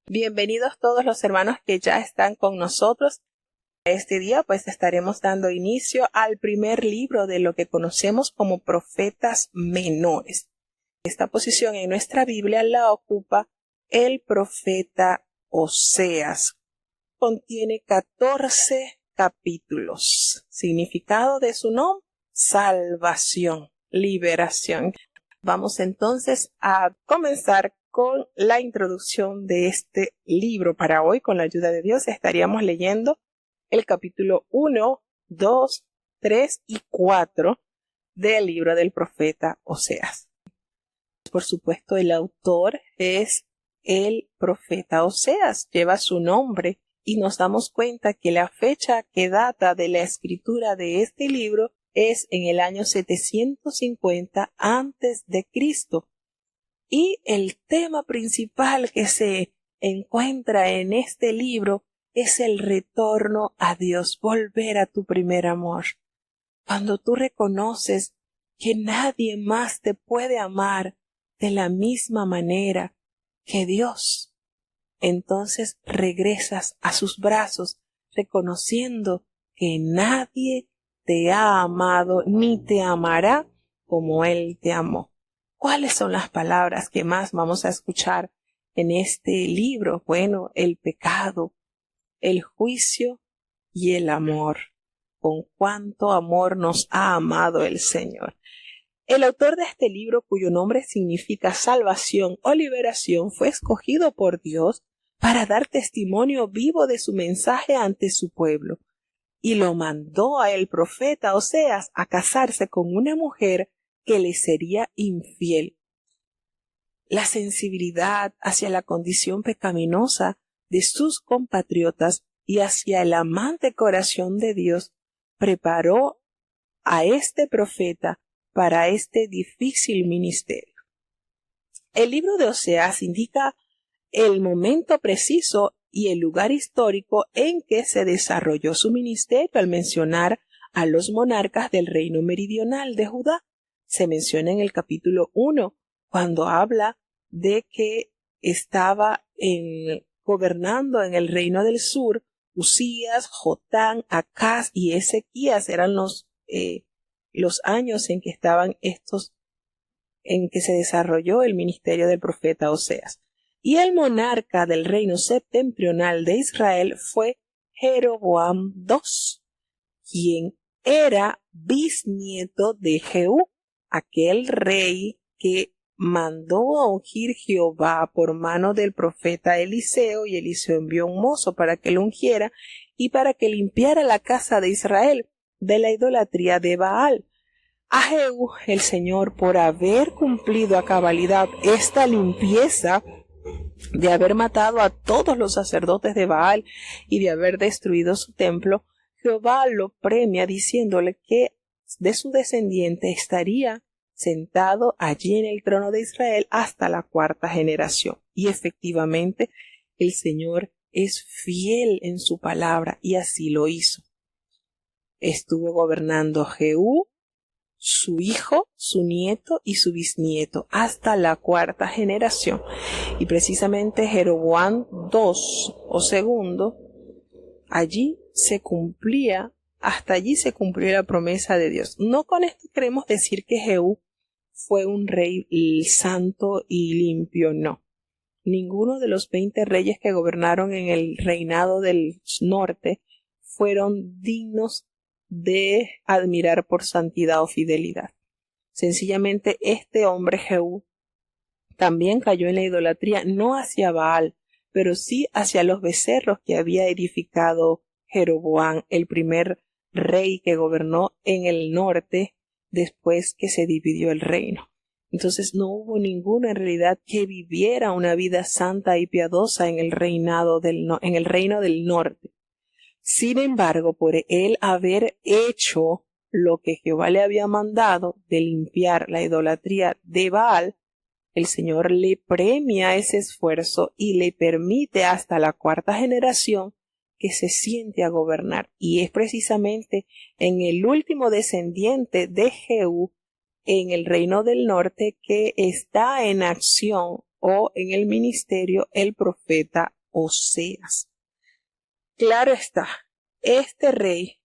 Bienvenidos todos los hermanos que ya están con nosotros. Este día pues estaremos dando inicio al primer libro de lo que conocemos como profetas menores. Esta posición en nuestra Biblia la ocupa el profeta Oseas. Contiene 14 capítulos. Significado de su nombre: salvación, liberación. Vamos entonces a comenzar con la introducción de este libro. Para hoy, con la ayuda de Dios, estaríamos leyendo el capítulo 1, 2, 3 y 4 del libro del profeta Oseas. Por supuesto, el autor es el profeta Oseas, lleva su nombre y nos damos cuenta que la fecha que data de la escritura de este libro es en el año 750 antes de Cristo. Y el tema principal que se encuentra en este libro es el retorno a Dios, volver a tu primer amor. Cuando tú reconoces que nadie más te puede amar de la misma manera que Dios, entonces regresas a sus brazos, reconociendo que nadie te ha amado ni te amará como Él te amó. ¿Cuáles son las palabras que más vamos a escuchar en este libro? Bueno, el pecado, el juicio y el amor. Con cuánto amor nos ha amado el Señor. El autor de este libro, cuyo nombre significa salvación o liberación, fue escogido por Dios para dar testimonio vivo de su mensaje ante su pueblo, y lo mandó a el profeta Oseas a casarse con una mujer que le sería infiel. La sensibilidad hacia la condición pecaminosa de sus compatriotas y hacia el amante corazón de Dios preparó a este profeta para este difícil ministerio. El libro de Oseas indica el momento preciso y el lugar histórico en que se desarrolló su ministerio al mencionar a los monarcas del reino meridional de Judá. Se menciona en el capítulo 1, cuando habla de que estaba gobernando en el reino del sur Usías, Jotán, Acaz y Ezequías. Eran los años en que en que se desarrolló el ministerio del profeta Oseas. Y el monarca del reino septentrional de Israel fue Jeroboam II, quien era bisnieto de Jehú, aquel rey que mandó a ungir Jehová por mano del profeta Eliseo, y Eliseo envió un mozo para que lo ungiera y para que limpiara la casa de Israel de la idolatría de Baal. A Jehú, el Señor, por haber cumplido a cabalidad esta limpieza, de haber matado a todos los sacerdotes de Baal y de haber destruido su templo, Jehová lo premia diciéndole que de su descendiente estaría sentado allí en el trono de Israel hasta la 4ª generación. Y efectivamente el Señor es fiel en su palabra y así lo hizo. Estuvo gobernando Jehú, su hijo, su nieto y su bisnieto hasta la 4ª generación. Y precisamente Jeroboam II o segundo, hasta allí se cumplió la promesa de Dios. No con esto queremos decir que Jehú fue un rey santo y limpio, no. Ninguno de los 20 reyes que gobernaron en el reinado del norte fueron dignos de admirar por santidad o fidelidad. Sencillamente este hombre Jehú también cayó en la idolatría, no hacia Baal, pero sí hacia los becerros que había edificado Jeroboam, el primer rey que gobernó en el norte después que se dividió el reino. Entonces no hubo ninguno en realidad que viviera una vida santa y piadosa en el reino del norte. Sin embargo, por él haber hecho lo que Jehová le había mandado de limpiar la idolatría de Baal, el Señor le premia ese esfuerzo y le permite hasta la 4ª generación que se siente a gobernar. Y es precisamente en el último descendiente de Jehú en el reino del norte que está en acción o en el ministerio el profeta Oseas. Claro está, este rey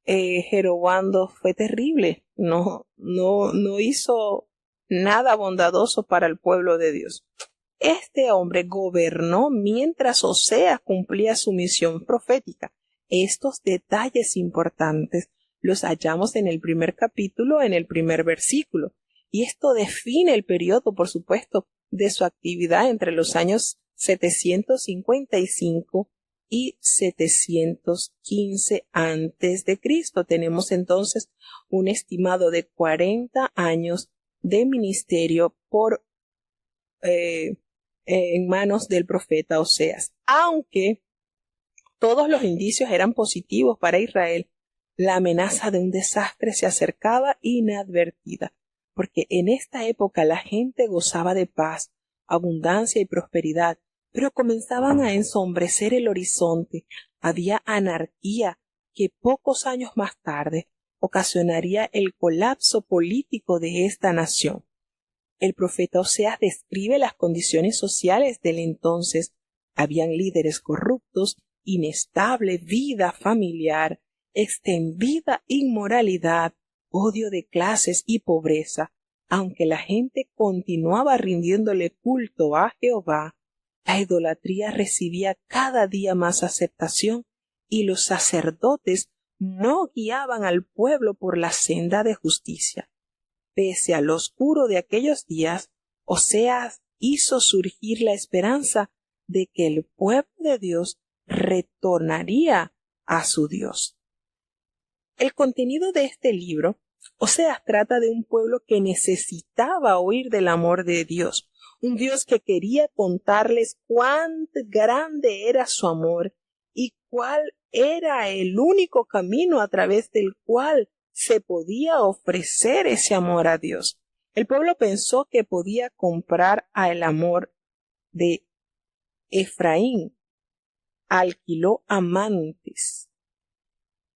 Jeroboam fue terrible, no hizo nada bondadoso para el pueblo de Dios. Este hombre gobernó mientras Oseas cumplía su misión profética. Estos detalles importantes los hallamos en el primer capítulo, en el primer versículo, y esto define el periodo, por supuesto, de su actividad entre los años 755 y 715 antes de Cristo. Tenemos entonces un estimado de 40 años de ministerio en manos del profeta Oseas. Aunque todos los indicios eran positivos para Israel, la amenaza de un desastre se acercaba inadvertida, porque en esta época la gente gozaba de paz, abundancia y prosperidad, pero comenzaban a ensombrecer el horizonte. Había anarquía que pocos años más tarde ocasionaría el colapso político de esta nación. El profeta Oseas describe las condiciones sociales del entonces. Habían líderes corruptos, inestable vida familiar, extendida inmoralidad, odio de clases y pobreza. Aunque la gente continuaba rindiéndole culto a Jehová, la idolatría recibía cada día más aceptación y los sacerdotes no guiaban al pueblo por la senda de justicia. Pese a lo oscuro de aquellos días, Oseas hizo surgir la esperanza de que el pueblo de Dios retornaría a su Dios. El contenido de este libro, Oseas trata de un pueblo que necesitaba oír del amor de Dios, un Dios que quería contarles cuán grande era su amor y cuál era el único camino a través del cual se podía ofrecer ese amor a Dios. El pueblo pensó que podía comprar el amor de Efraín. Alquiló amantes.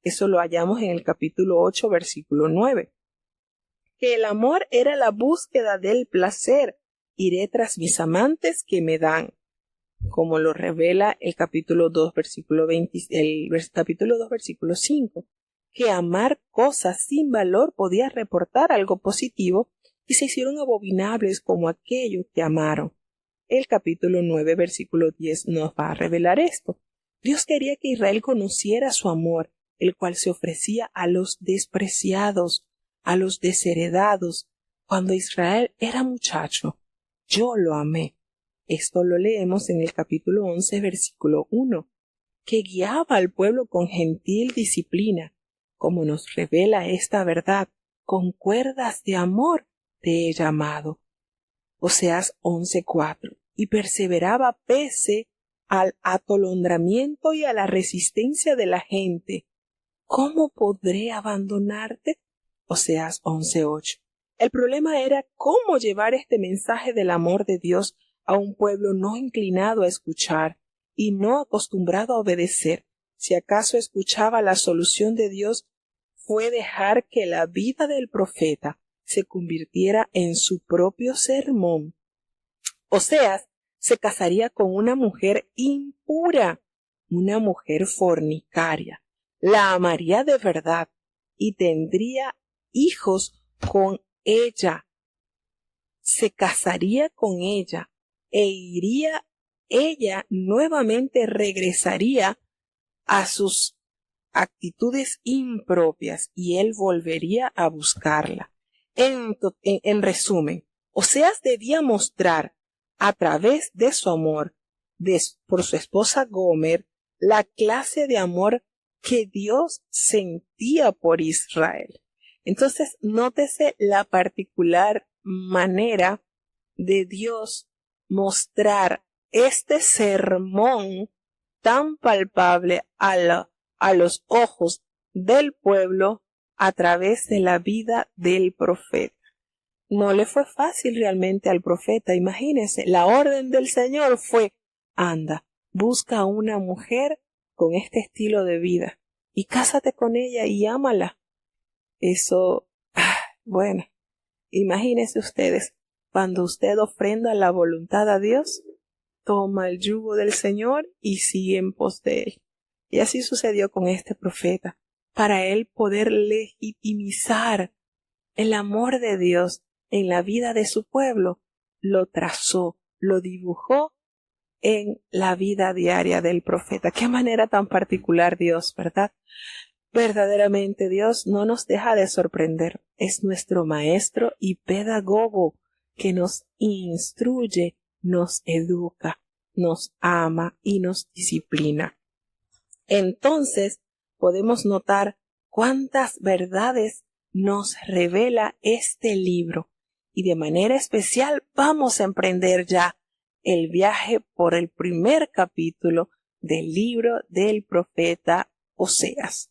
Eso lo hallamos en el capítulo 8, versículo 9. Que el amor era la búsqueda del placer. Iré tras mis amantes que me dan. Como lo revela el capítulo 2, versículo 5. Que amar cosas sin valor podía reportar algo positivo y se hicieron abominables como aquello que amaron. El capítulo 9, versículo 10 nos va a revelar esto. Dios quería que Israel conociera su amor, el cual se ofrecía a los despreciados, a los desheredados. Cuando Israel era muchacho, yo lo amé. Esto lo leemos en el capítulo 11, versículo 1, que guiaba al pueblo con gentil disciplina. Como nos revela esta verdad, con cuerdas de amor te he llamado. Oseas 11:4. Y perseveraba pese al atolondramiento y a la resistencia de la gente. ¿Cómo podré abandonarte? Oseas 11:8. El problema era cómo llevar este mensaje del amor de Dios a un pueblo no inclinado a escuchar y no acostumbrado a obedecer. Si acaso escuchaba la solución de Dios, fue dejar que la vida del profeta se convirtiera en su propio sermón. Oseas se casaría con una mujer impura, una mujer fornicaria. La amaría de verdad y tendría hijos con ella. Se casaría con ella e ella nuevamente regresaría a sus actitudes impropias y él volvería a buscarla. En resumen, Oseas debía mostrar a través de su amor por su esposa Gomer la clase de amor que Dios sentía por Israel. Entonces, nótese la particular manera de Dios mostrar este sermón tan palpable a los ojos del pueblo a través de la vida del profeta. No le fue fácil realmente al profeta. Imagínense, la orden del Señor fue: anda, busca una mujer con este estilo de vida y cásate con ella y ámala. Eso, bueno, imagínense ustedes cuando usted ofrenda la voluntad a Dios, toma el yugo del Señor y sigue en pos de él. Y así sucedió con este profeta, para él poder legitimizar el amor de Dios en la vida de su pueblo. Lo trazó, lo dibujó en la vida diaria del profeta. Qué manera tan particular Dios, ¿verdad? Verdaderamente Dios no nos deja de sorprender. Es nuestro maestro y pedagogo que nos instruye, nos educa, nos ama y nos disciplina. Entonces podemos notar cuántas verdades nos revela este libro, y de manera especial vamos a emprender ya el viaje por el primer capítulo del libro del profeta Oseas.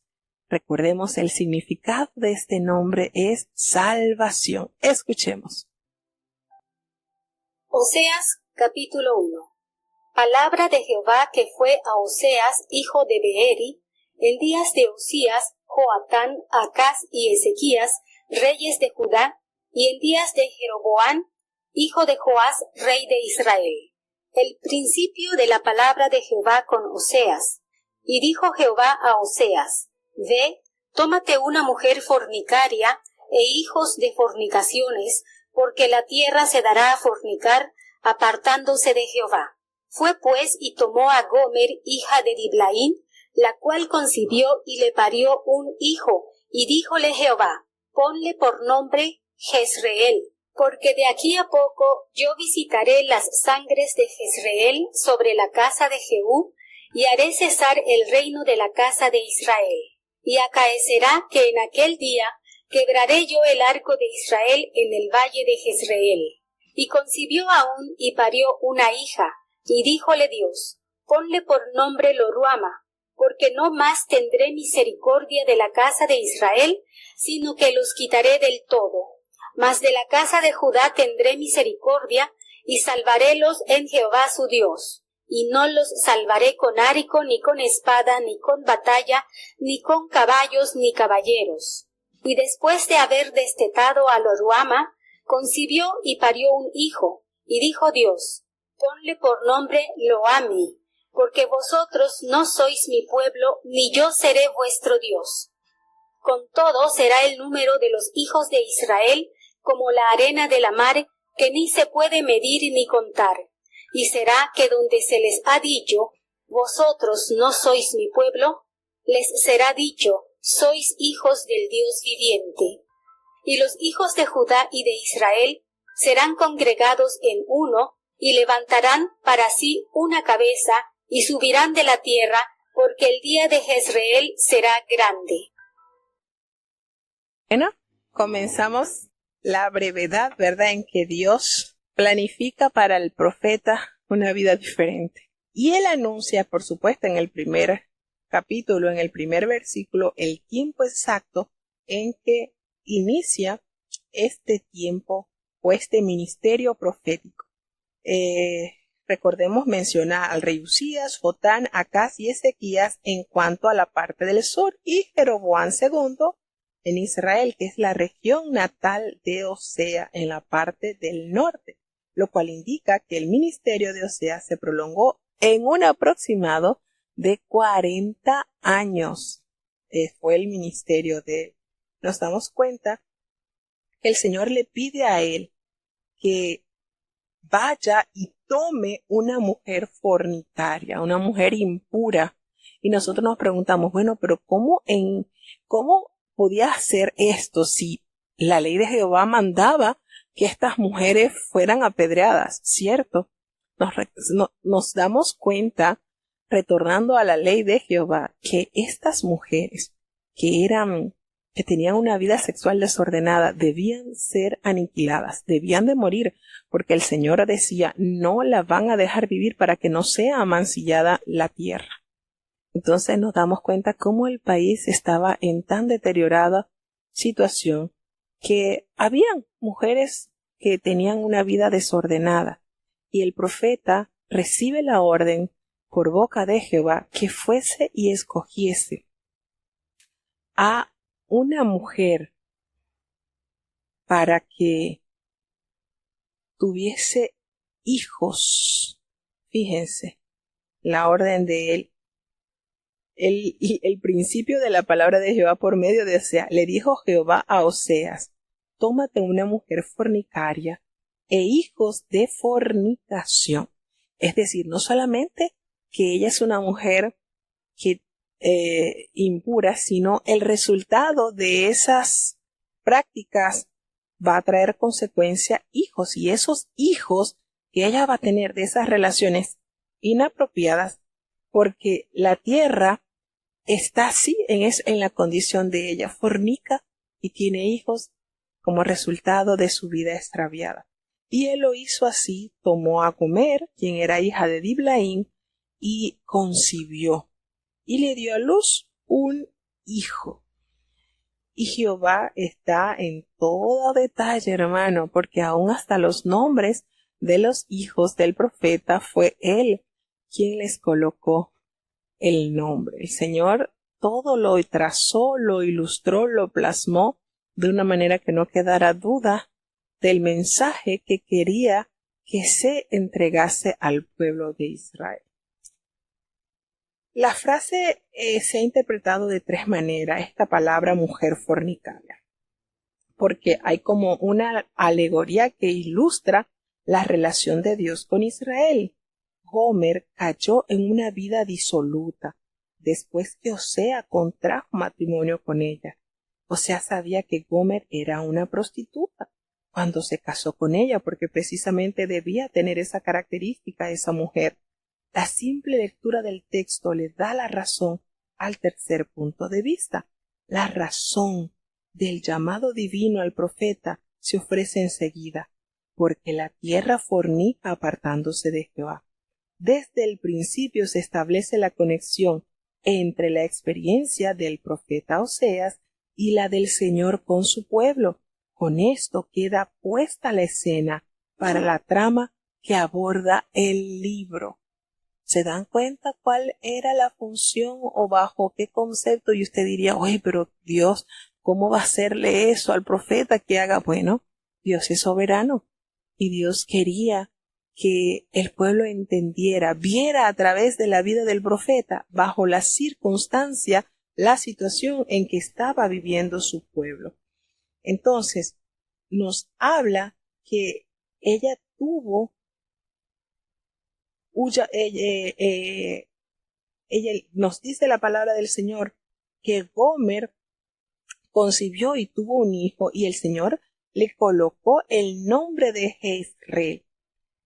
Recordemos, el significado de este nombre es salvación. Escuchemos. Oseas capítulo 1. Palabra de Jehová que fue a Oseas, hijo de Beeri, en días de Usías, Joatán, Acaz y Ezequías, reyes de Judá, y en días de Jeroboam, hijo de Joás, rey de Israel. El principio de la palabra de Jehová con Oseas. Y dijo Jehová a Oseas: Ve, tómate una mujer fornicaria e hijos de fornicaciones, porque la tierra se dará a fornicar, apartándose de Jehová. Fue pues y tomó a Gomer, hija de Diblaín, la cual concibió y le parió un hijo, y díjole Jehová: Ponle por nombre Jezreel, porque de aquí a poco yo visitaré las sangres de Jezreel sobre la casa de Jehú, y haré cesar el reino de la casa de Israel. Y acaecerá que en aquel día quebraré yo el arco de Israel en el valle de Jezreel. Y concibió aún y parió una hija, y díjole Dios: Ponle por nombre Loruama, porque no más tendré misericordia de la casa de Israel, sino que los quitaré del todo. Mas de la casa de Judá tendré misericordia, y salvarélos en Jehová su Dios. Y no los salvaré con árico, ni con espada, ni con batalla, ni con caballos, ni caballeros. Y después de haber destetado a Loruama, concibió y parió un hijo, y dijo Dios: Ponle por nombre Loami, porque vosotros no sois mi pueblo, ni yo seré vuestro Dios. Con todo será el número de los hijos de Israel como la arena de la mar, que ni se puede medir ni contar. Y será que donde se les ha dicho: Vosotros no sois mi pueblo, les será dicho: Sois hijos del Dios viviente. Y los hijos de Judá y de Israel serán congregados en uno, y levantarán para sí una cabeza, y subirán de la tierra, porque el día de Jezreel será grande. Bueno, comenzamos la brevedad, ¿verdad?, en que Dios planifica para el profeta una vida diferente. Y él anuncia, por supuesto, en el primer capítulo, en el primer versículo, el tiempo exacto en que inicia este tiempo o este ministerio profético. Recordemos mencionar al rey Usías, Jotán, Acaz y Ezequías en cuanto a la parte del sur, y Jeroboam II en Israel, que es la región natal de Oseas en la parte del norte, lo cual indica que el ministerio de Oseas se prolongó en un aproximado de 40 años. Fue el ministerio de él. Nos damos cuenta que el Señor le pide a él que vaya y tome una mujer fornicaria, una mujer impura. Y nosotros nos preguntamos, bueno, pero ¿cómo podía hacer esto si la ley de Jehová mandaba que estas mujeres fueran apedreadas? ¿Cierto? Nos damos cuenta, retornando a la ley de Jehová, que estas mujeres que tenían una vida sexual desordenada debían ser aniquiladas, debían de morir, porque el Señor decía: no la van a dejar vivir para que no sea amancillada la tierra. Entonces nos damos cuenta cómo el país estaba en tan deteriorada situación que habían mujeres que tenían una vida desordenada, y el profeta recibe la orden por boca de Jehová que fuese y escogiese a una mujer para que tuviese hijos. Fíjense, la orden de él. El principio de la palabra de Jehová por medio de Oseas. Le dijo Jehová a Oseas: tómate una mujer fornicaria e hijos de fornicación. Es decir, no solamente que ella es una mujer que impura, sino el resultado de esas prácticas va a traer consecuencia hijos, y esos hijos que ella va a tener de esas relaciones inapropiadas, porque la tierra está así en la condición de ella, fornica y tiene hijos como resultado de su vida extraviada. Y él lo hizo así, tomó a Gomer, quien era hija de Diblaim, y concibió, y le dio a luz un hijo. Y Jehová está en todo detalle, hermano, porque aún hasta los nombres de los hijos del profeta fue él quien les colocó el nombre. El Señor todo lo trazó, lo ilustró, lo plasmó de una manera que no quedara duda del mensaje que quería que se entregase al pueblo de Israel. La frase se ha interpretado de tres maneras, esta palabra mujer fornicaria, porque hay como una alegoría que ilustra la relación de Dios con Israel. Gomer cayó en una vida disoluta después que Osea contrajo matrimonio con ella. Osea sabía que Gomer era una prostituta cuando se casó con ella, porque precisamente debía tener esa característica esa mujer. La simple lectura del texto le da la razón al tercer punto de vista. La razón del llamado divino al profeta se ofrece enseguida, porque la tierra fornica apartándose de Jehová. Desde el principio se establece la conexión entre la experiencia del profeta Oseas y la del Señor con su pueblo. Con esto queda puesta la escena para la trama que aborda el libro. ¿Se dan cuenta cuál era la función o bajo qué concepto? Y usted diría, oye, pero Dios, ¿cómo va a hacerle eso al profeta que haga? Bueno, Dios es soberano y Dios quería que el pueblo entendiera, viera a través de la vida del profeta, bajo la circunstancia, la situación en que estaba viviendo su pueblo. Entonces, nos habla que ella tuvo, ella nos dice la palabra del Señor que Gomer concibió y tuvo un hijo, y el Señor le colocó el nombre de Jezreel.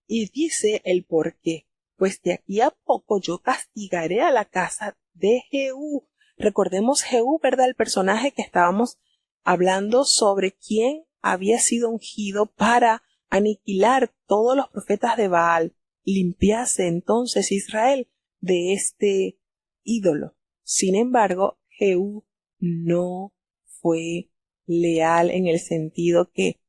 Y dice el por qué. Pues de aquí a poco yo castigaré a la casa de Jehú. Recordemos Jehú, ¿verdad? El personaje que estábamos hablando sobre quién había sido ungido para aniquilar todos los profetas de Baal. Limpiase entonces Israel de este ídolo. Sin embargo, Jehú no fue leal en el sentido que,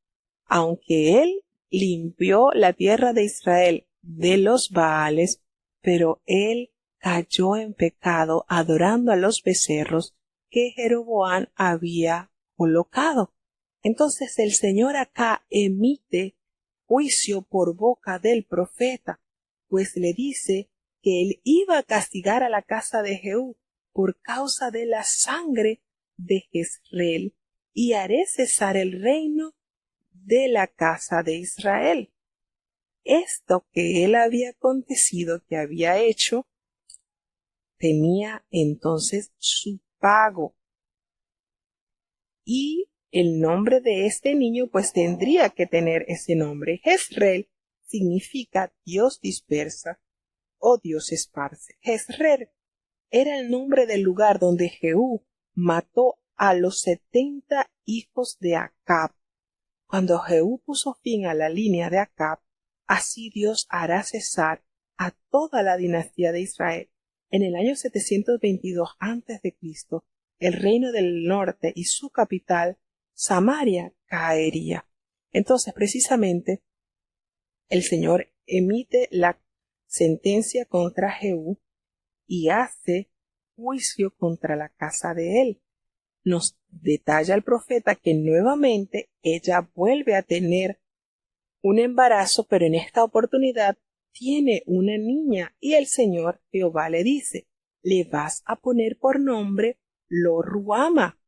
aunque él limpió la tierra de Israel de los Baales, pero él cayó en pecado adorando a los becerros que Jeroboam había colocado. Entonces el Señor acá emite juicio por boca del profeta, pues le dice que él iba a castigar a la casa de Jehú por causa de la sangre de Jezreel, y haré cesar el reino de la casa de Israel. Esto que él había acontecido, que había hecho, tenía entonces su pago. Y el nombre de este niño pues tendría que tener ese nombre. Jezreel significa Dios dispersa o Dios esparce. Jezreel era el nombre del lugar donde Jehú mató a los 70 hijos de Acab. Cuando Jehú puso fin a la línea de Acab, así Dios hará cesar a toda la dinastía de Israel. En el año 722 a.C., el reino del norte y su capital, Samaria, caería. Entonces, precisamente, el Señor emite la sentencia contra Jehú y hace juicio contra la casa de él. Nos detalla el profeta que nuevamente ella vuelve a tener un embarazo, pero en esta oportunidad tiene una niña y el Señor Jehová le dice, le vas a poner por nombre Lo-Ruama,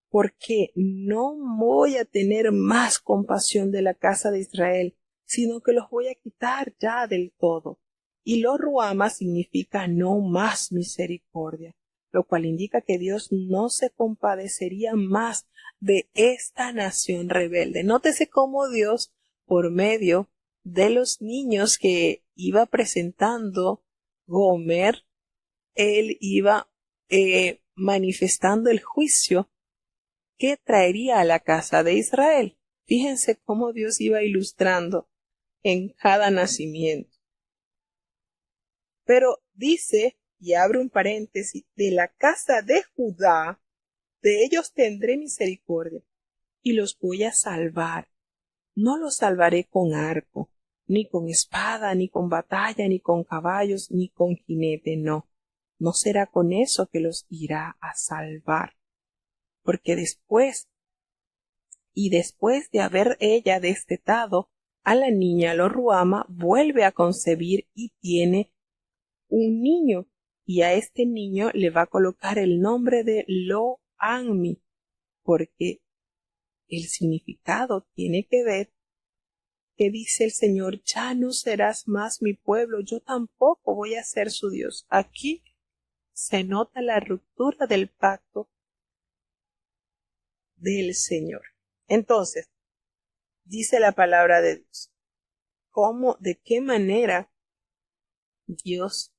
porque no voy a tener más compasión de la casa de Israel, sino que los voy a quitar ya del todo. Y Lo-Ruama significa no más misericordia, lo cual indica que Dios no se compadecería más de esta nación rebelde. Nótese cómo Dios, por medio de los niños que iba presentando Gomer, él iba manifestando el juicio que traería a la casa de Israel. Fíjense cómo Dios iba ilustrando en cada nacimiento. Pero dice, y abre un paréntesis, de la casa de Judá, de ellos tendré misericordia y los voy a salvar. No los salvaré con arco, ni con espada, ni con batalla, ni con caballos, ni con jinete, no. No será con eso que los irá a salvar. Porque después de haber ella destetado a la niña Lo-Ruama, vuelve a concebir y tiene un niño, y a este niño le va a colocar el nombre de Lo-Ammi, porque el significado tiene que ver que dice el Señor, ya no serás más mi pueblo, yo tampoco voy a ser su Dios. Aquí se nota la ruptura del pacto del Señor. Entonces, dice la palabra de Dios, de qué manera Dios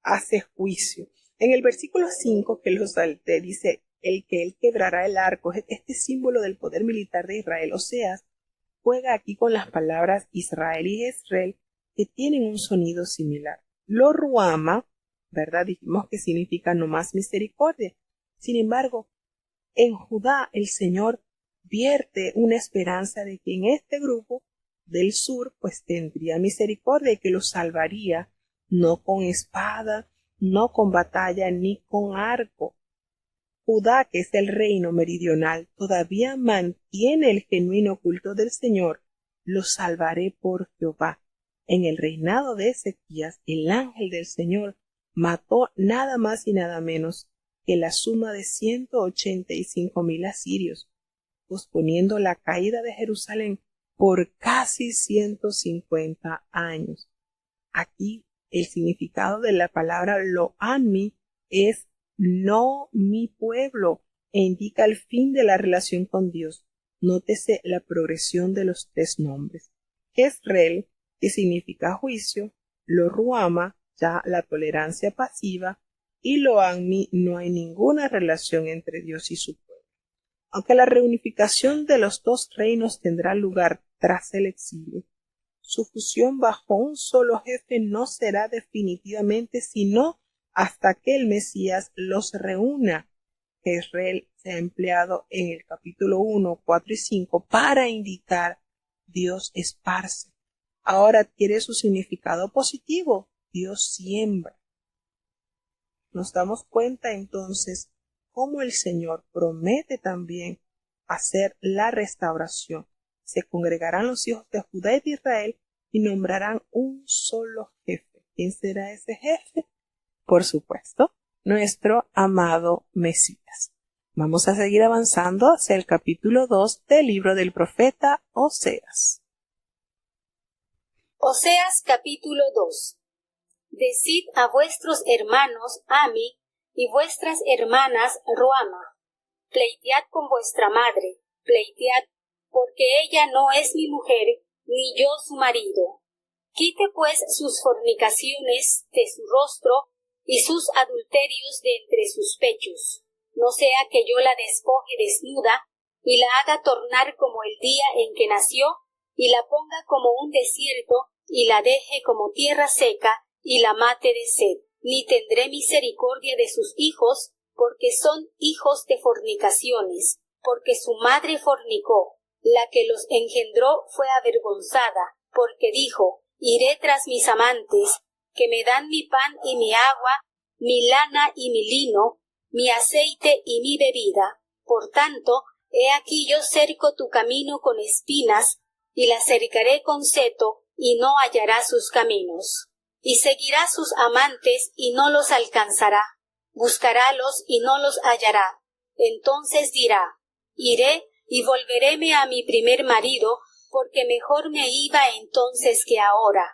hace juicio. En el versículo 5 que lo salté, dice, el que él quebrará el arco, este símbolo del poder militar de Israel. Oseas juega aquí con las palabras Israel y Jezreel, que tienen un sonido similar. Lo-Ruama, ¿verdad? Dijimos que significa no más misericordia. Sin embargo, en Judá el Señor vierte una esperanza de que en este grupo del sur pues tendría misericordia y que los salvaría, no con espada, no con batalla, ni con arco. Judá, que es el reino meridional, todavía mantiene el genuino culto del Señor. Los salvaré por Jehová. En el reinado de Ezequías, el ángel del Señor mató nada más y nada menos que la suma de 185,000 asirios, posponiendo la caída de Jerusalén por casi 150 años. Aquí el significado de la palabra Lo-Ammi es no mi pueblo, e indica el fin de la relación con Dios. Nótese la progresión de los tres nombres. Jezreel, que significa juicio, Lo-Ruama, ya la tolerancia pasiva, y Lo-Ammi, no hay ninguna relación entre Dios y su pueblo. Aunque la reunificación de los dos reinos tendrá lugar tras el exilio, su fusión bajo un solo jefe no será definitivamente sino hasta que el Mesías los reúna. Jezreel se ha empleado en el capítulo 1, 4 y 5 para indicar Dios esparce. Ahora adquiere su significado positivo. Dios siembra. Nos damos cuenta entonces cómo el Señor promete también hacer la restauración. Se congregarán los hijos de Judá y de Israel y nombrarán un solo jefe. ¿Quién será ese jefe? Por supuesto, nuestro amado Mesías. Vamos a seguir avanzando hacia el capítulo 2 del libro del profeta Oseas. Oseas capítulo 2. Decid a vuestros hermanos Ammi y vuestras hermanas Ruama, pleitead con vuestra madre, pleitead, porque ella no es mi mujer, ni yo su marido. Quite pues sus fornicaciones de su rostro y sus adulterios de entre sus pechos, no sea que yo la despoje desnuda y la haga tornar como el día en que nació, y la ponga como un desierto, y la deje como tierra seca, y la mate de sed. Ni tendré misericordia de sus hijos, porque son hijos de fornicaciones, porque su madre fornicó. La que los engendró fue avergonzada, porque dijo, iré tras mis amantes, que me dan mi pan y mi agua, mi lana y mi lino, mi aceite y mi bebida. Por tanto, He aquí yo cerco tu camino con espinas, y la cercaré con seto, y no hallará sus caminos. Y seguirá sus amantes, y no los alcanzará. Buscarálos, y no los hallará. Entonces dirá, iré, y volveréme a mi primer marido, porque mejor me iba entonces que ahora.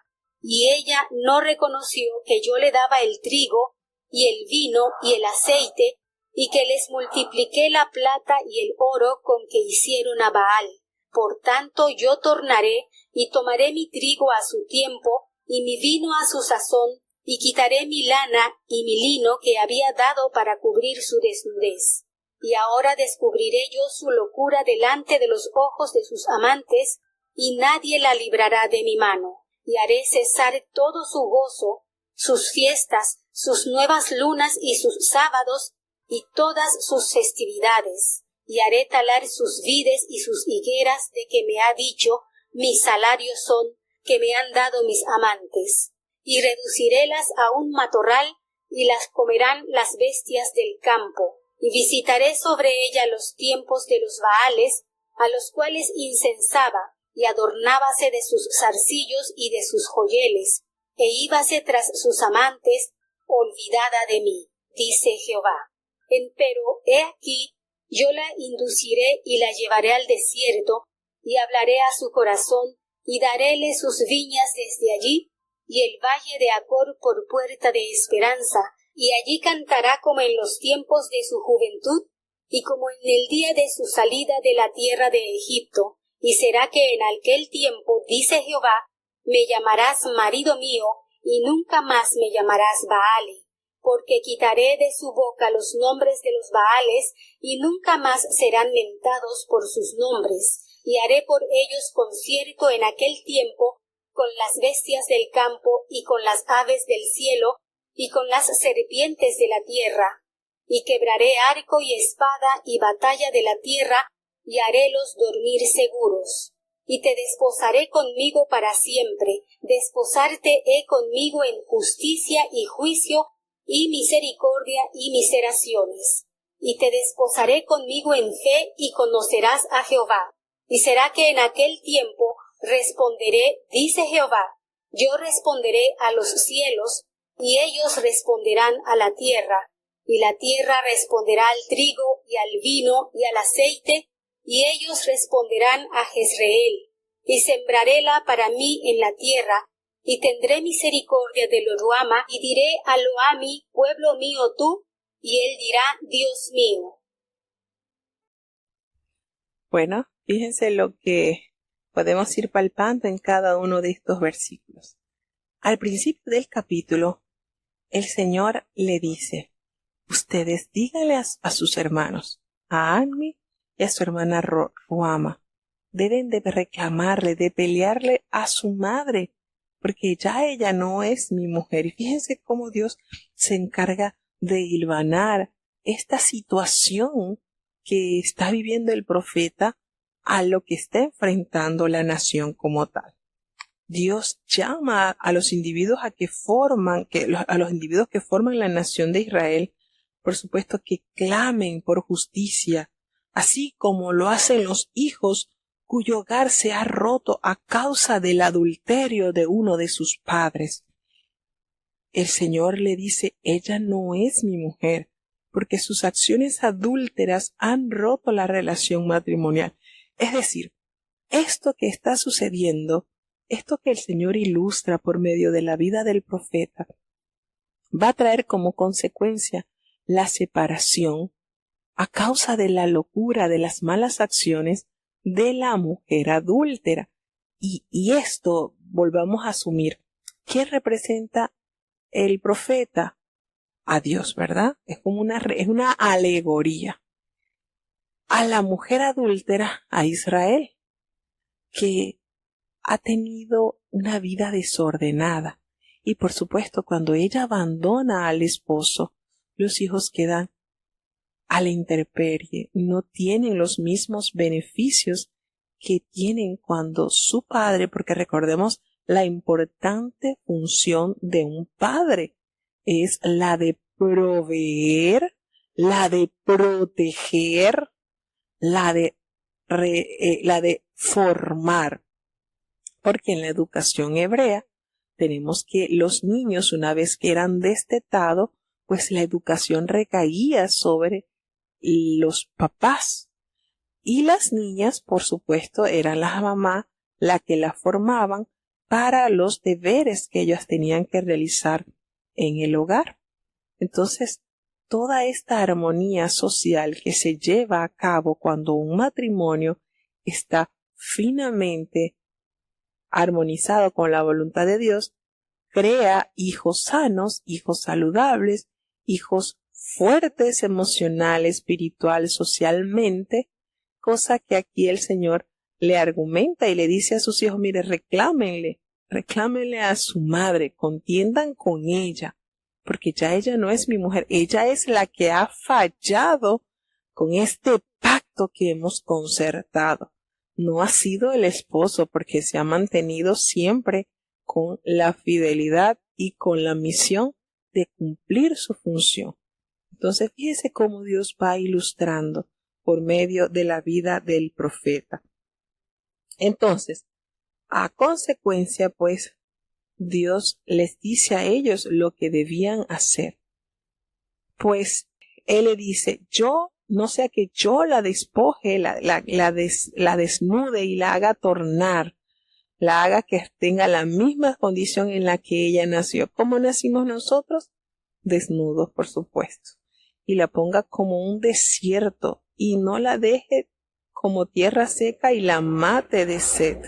Y ella no reconoció que yo le daba el trigo, y el vino, y el aceite, y que les multipliqué la plata y el oro con que hicieron a Baal. Por tanto yo tornaré, y tomaré mi trigo a su tiempo, y mi vino a su sazón, y quitaré mi lana y mi lino que había dado para cubrir su desnudez. Y ahora descubriré yo su locura delante de los ojos de sus amantes, y nadie la librará de mi mano. Y haré cesar todo su gozo, sus fiestas, sus nuevas lunas y sus sábados, y todas sus festividades. Y haré talar sus vides y sus higueras de que me ha dicho, mis salarios son, que me han dado mis amantes. Y reducirélas a un matorral, y las comerán las bestias del campo. Y visitaré sobre ella los tiempos de los Baales, a los cuales incensaba, y adornábase de sus zarcillos y de sus joyeles, e íbase tras sus amantes, olvidada de mí, dice Jehová. Empero, he aquí, yo la induciré y la llevaré al desierto, y hablaré a su corazón, y daréle sus viñas desde allí, y el valle de Acor por puerta de esperanza, y allí cantará como en los tiempos de su juventud, y como en el día de su salida de la tierra de Egipto. Y será que en aquel tiempo, dice Jehová, me llamarás marido mío, y nunca más me llamarás Baale, porque quitaré de su boca los nombres de los Baales, y nunca más serán mentados por sus nombres, y haré por ellos concierto en aquel tiempo con las bestias del campo, y con las aves del cielo, y con las serpientes de la tierra, y quebraré arco y espada y batalla de la tierra, y harélos dormir seguros. Y te desposaré conmigo para siempre, desposarte he conmigo en justicia y juicio, y misericordia y miseraciones. Y te desposaré conmigo en fe, y conocerás a Jehová. Y será que en aquel tiempo responderé, dice Jehová, yo responderé a los cielos, y ellos responderán a la tierra, y la tierra responderá al trigo, y al vino, y al aceite, y ellos responderán a Jezreel, y sembraréla para mí en la tierra, y tendré misericordia de Loruama, y diré a Loami, pueblo mío tú, y él dirá, Dios mío. Bueno, fíjense lo que podemos ir palpando en cada uno de estos versículos. Al principio del capítulo, el Señor le dice, ustedes díganle a sus hermanos, a Anmi y a su hermana Ruama, deben de reclamarle, de pelearle a su madre, porque ya ella no es mi mujer. Y fíjense cómo Dios se encarga de hilvanar esta situación que está viviendo el profeta a lo que está enfrentando la nación como tal. Dios llama a los individuos a los individuos que forman la nación de Israel, por supuesto, que clamen por justicia, así como lo hacen los hijos cuyo hogar se ha roto a causa del adulterio de uno de sus padres. El Señor le dice, ella no es mi mujer, porque sus acciones adúlteras han roto la relación matrimonial. Es decir, esto que está sucediendo, esto que el Señor ilustra por medio de la vida del profeta, va a traer como consecuencia la separación a causa de la locura, de las malas acciones de la mujer adúltera. Y esto, volvamos a asumir, ¿qué representa el profeta? A Dios, ¿verdad? Es como una alegoría. A la mujer adúltera, a Israel, que ha tenido una vida desordenada. Y por supuesto, cuando ella abandona al esposo, los hijos quedan a la intemperie, no tienen los mismos beneficios que tienen cuando su padre, porque recordemos la importante función de un padre, es la de proveer, la de proteger, la de formar, porque en la educación hebrea tenemos que los niños, una vez que eran destetados, pues la educación recaía sobre los papás. Y las niñas, por supuesto, eran las mamás las que las formaban para los deberes que ellas tenían que realizar en el hogar. Entonces, toda esta armonía social que se lleva a cabo cuando un matrimonio está finamente armonizado con la voluntad de Dios, crea hijos sanos, hijos saludables, hijos fuertes emocional, espiritual, socialmente, cosa que aquí el Señor le argumenta y le dice a sus hijos, mire, reclámenle a su madre, contiendan con ella, porque ya ella no es mi mujer, ella es la que ha fallado con este pacto que hemos concertado. No ha sido el esposo, porque se ha mantenido siempre con la fidelidad y con la misión de cumplir su función. Entonces, fíjese cómo Dios va ilustrando por medio de la vida del profeta. Entonces, a consecuencia, pues, Dios les dice a ellos lo que debían hacer. Pues, Él le dice, no sea que yo la despoje, la desnude y la haga tornar, la haga que tenga la misma condición en la que ella nació. ¿Cómo nacimos nosotros? Desnudos, por supuesto. Y la ponga como un desierto y no la deje como tierra seca y la mate de sed.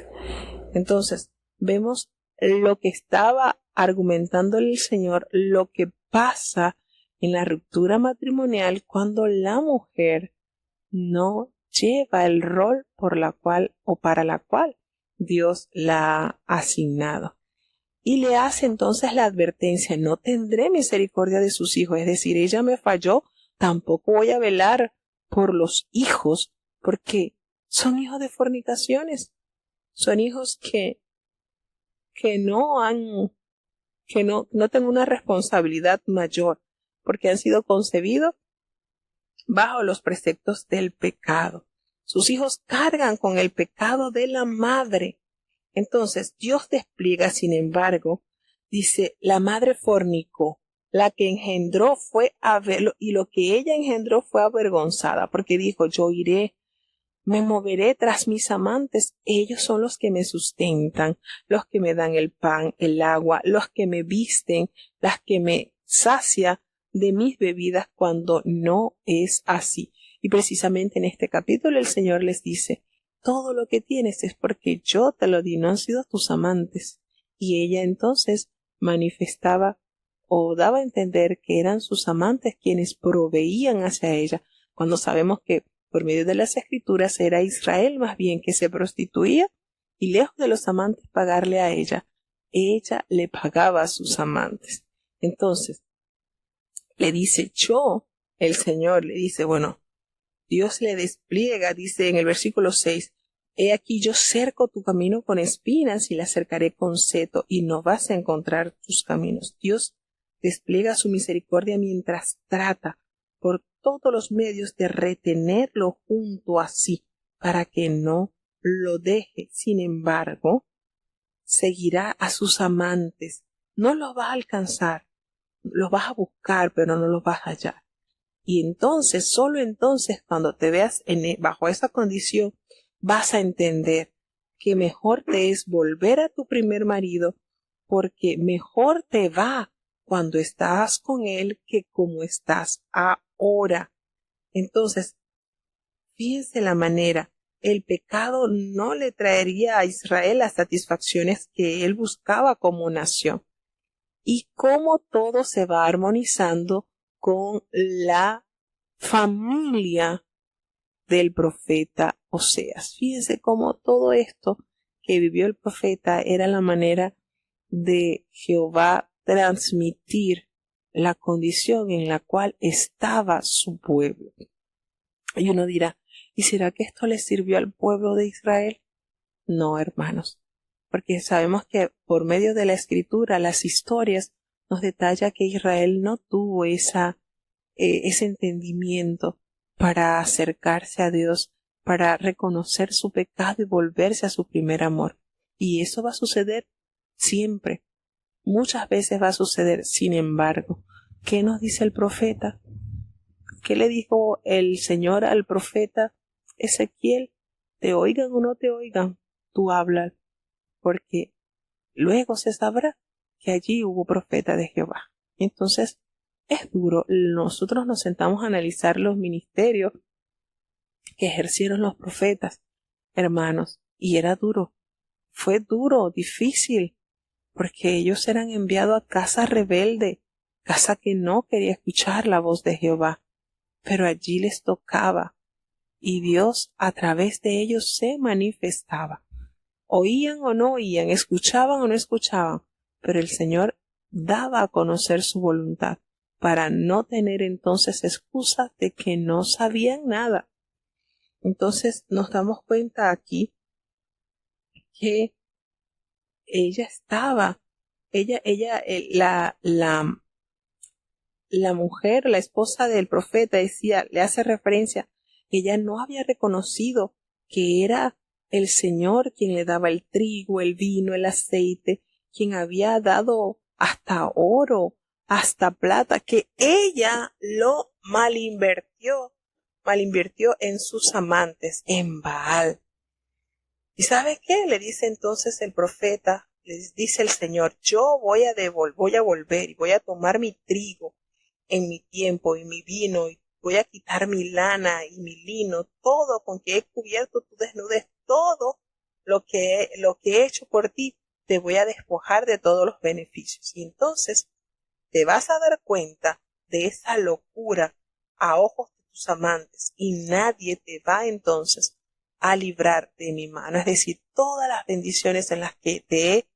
Entonces, vemos lo que estaba argumentando el Señor, lo que pasa en la ruptura matrimonial cuando la mujer no lleva el rol por la cual o para la cual Dios la ha asignado. Y le hace entonces la advertencia, no tendré misericordia de sus hijos, es decir, ella me falló, tampoco voy a velar por los hijos, porque son hijos de fornicaciones, son hijos que no tengo una responsabilidad mayor, porque han sido concebidos bajo los preceptos del pecado. Sus hijos cargan con el pecado de la madre. Entonces Dios despliega, sin embargo, dice, la madre fornicó, la que engendró fue y lo que ella engendró fue avergonzada, porque dijo, yo iré, me moveré tras mis amantes, ellos son los que me sustentan, los que me dan el pan, el agua, los que me visten, las que me sacia de mis bebidas cuando no es así. Y precisamente en este capítulo el Señor les dice, todo lo que tienes es porque yo te lo di, no han sido tus amantes. Y ella entonces manifestaba o daba a entender que eran sus amantes quienes proveían hacia ella, cuando sabemos que por medio de las escrituras era Israel más bien que se prostituía y lejos de los amantes pagarle a ella le pagaba a sus amantes. Entonces, le dice el Señor le dice, bueno, Dios le despliega, dice en el versículo 6, he aquí yo cerco tu camino con espinas y la cercaré con seto y no vas a encontrar tus caminos. Dios despliega su misericordia mientras trata por todos los medios de retenerlo junto a sí para que no lo deje. Sin embargo, seguirá a sus amantes, no los va a alcanzar, los vas a buscar pero no los vas a hallar. Y entonces, solo entonces, cuando te veas bajo esa condición, vas a entender que mejor te es volver a tu primer marido, porque mejor te va cuando estás con él que como estás ahora. Entonces, fíjense la manera, el pecado no le traería a Israel las satisfacciones que él buscaba como nación. Y cómo todo se va armonizando con la familia del profeta Oseas. Fíjense cómo todo esto que vivió el profeta era la manera de Jehová transmitir la condición en la cual estaba su pueblo. Y uno dirá, ¿y será que esto le sirvió al pueblo de Israel? No, hermanos, porque sabemos que por medio de la escritura, las historias nos detalla que Israel no tuvo ese entendimiento para acercarse a Dios para reconocer su pecado y volverse a su primer amor. Y eso va a suceder siempre. Muchas veces va a suceder. Sin embargo, ¿qué nos dice el profeta? ¿Qué le dijo el Señor al profeta Ezequiel? Te oigan o no te oigan, tú hablas, porque luego se sabrá que allí hubo profeta de Jehová. Entonces, es duro. Nosotros nos sentamos a analizar los ministerios que ejercieron los profetas, hermanos, y era duro. Fue duro, difícil, porque ellos eran enviados a casa rebelde, casa que no quería escuchar la voz de Jehová, pero allí les tocaba, y Dios a través de ellos se manifestaba. Oían o no oían, escuchaban o no escuchaban, pero el Señor daba a conocer su voluntad, para no tener entonces excusa de que no sabían nada. Entonces nos damos cuenta aquí que la mujer, la esposa del profeta, le hace referencia, ella no había reconocido que era el Señor quien le daba el trigo, el vino, el aceite, quien había dado hasta oro, hasta plata, que ella lo malinvirtió en sus amantes, en Baal. ¿Y sabes qué? Le dice entonces el profeta, les dice el Señor, yo voy a volver y voy a tomar mi trigo en mi tiempo y mi vino y voy a quitar mi lana y mi lino, todo con que he cubierto tu desnudez, todo lo que he hecho por ti, te voy a despojar de todos los beneficios. Y entonces te vas a dar cuenta de esa locura a ojos de tus amantes y nadie te va entonces a librar de mi mano. Es decir, todas las bendiciones en las que te he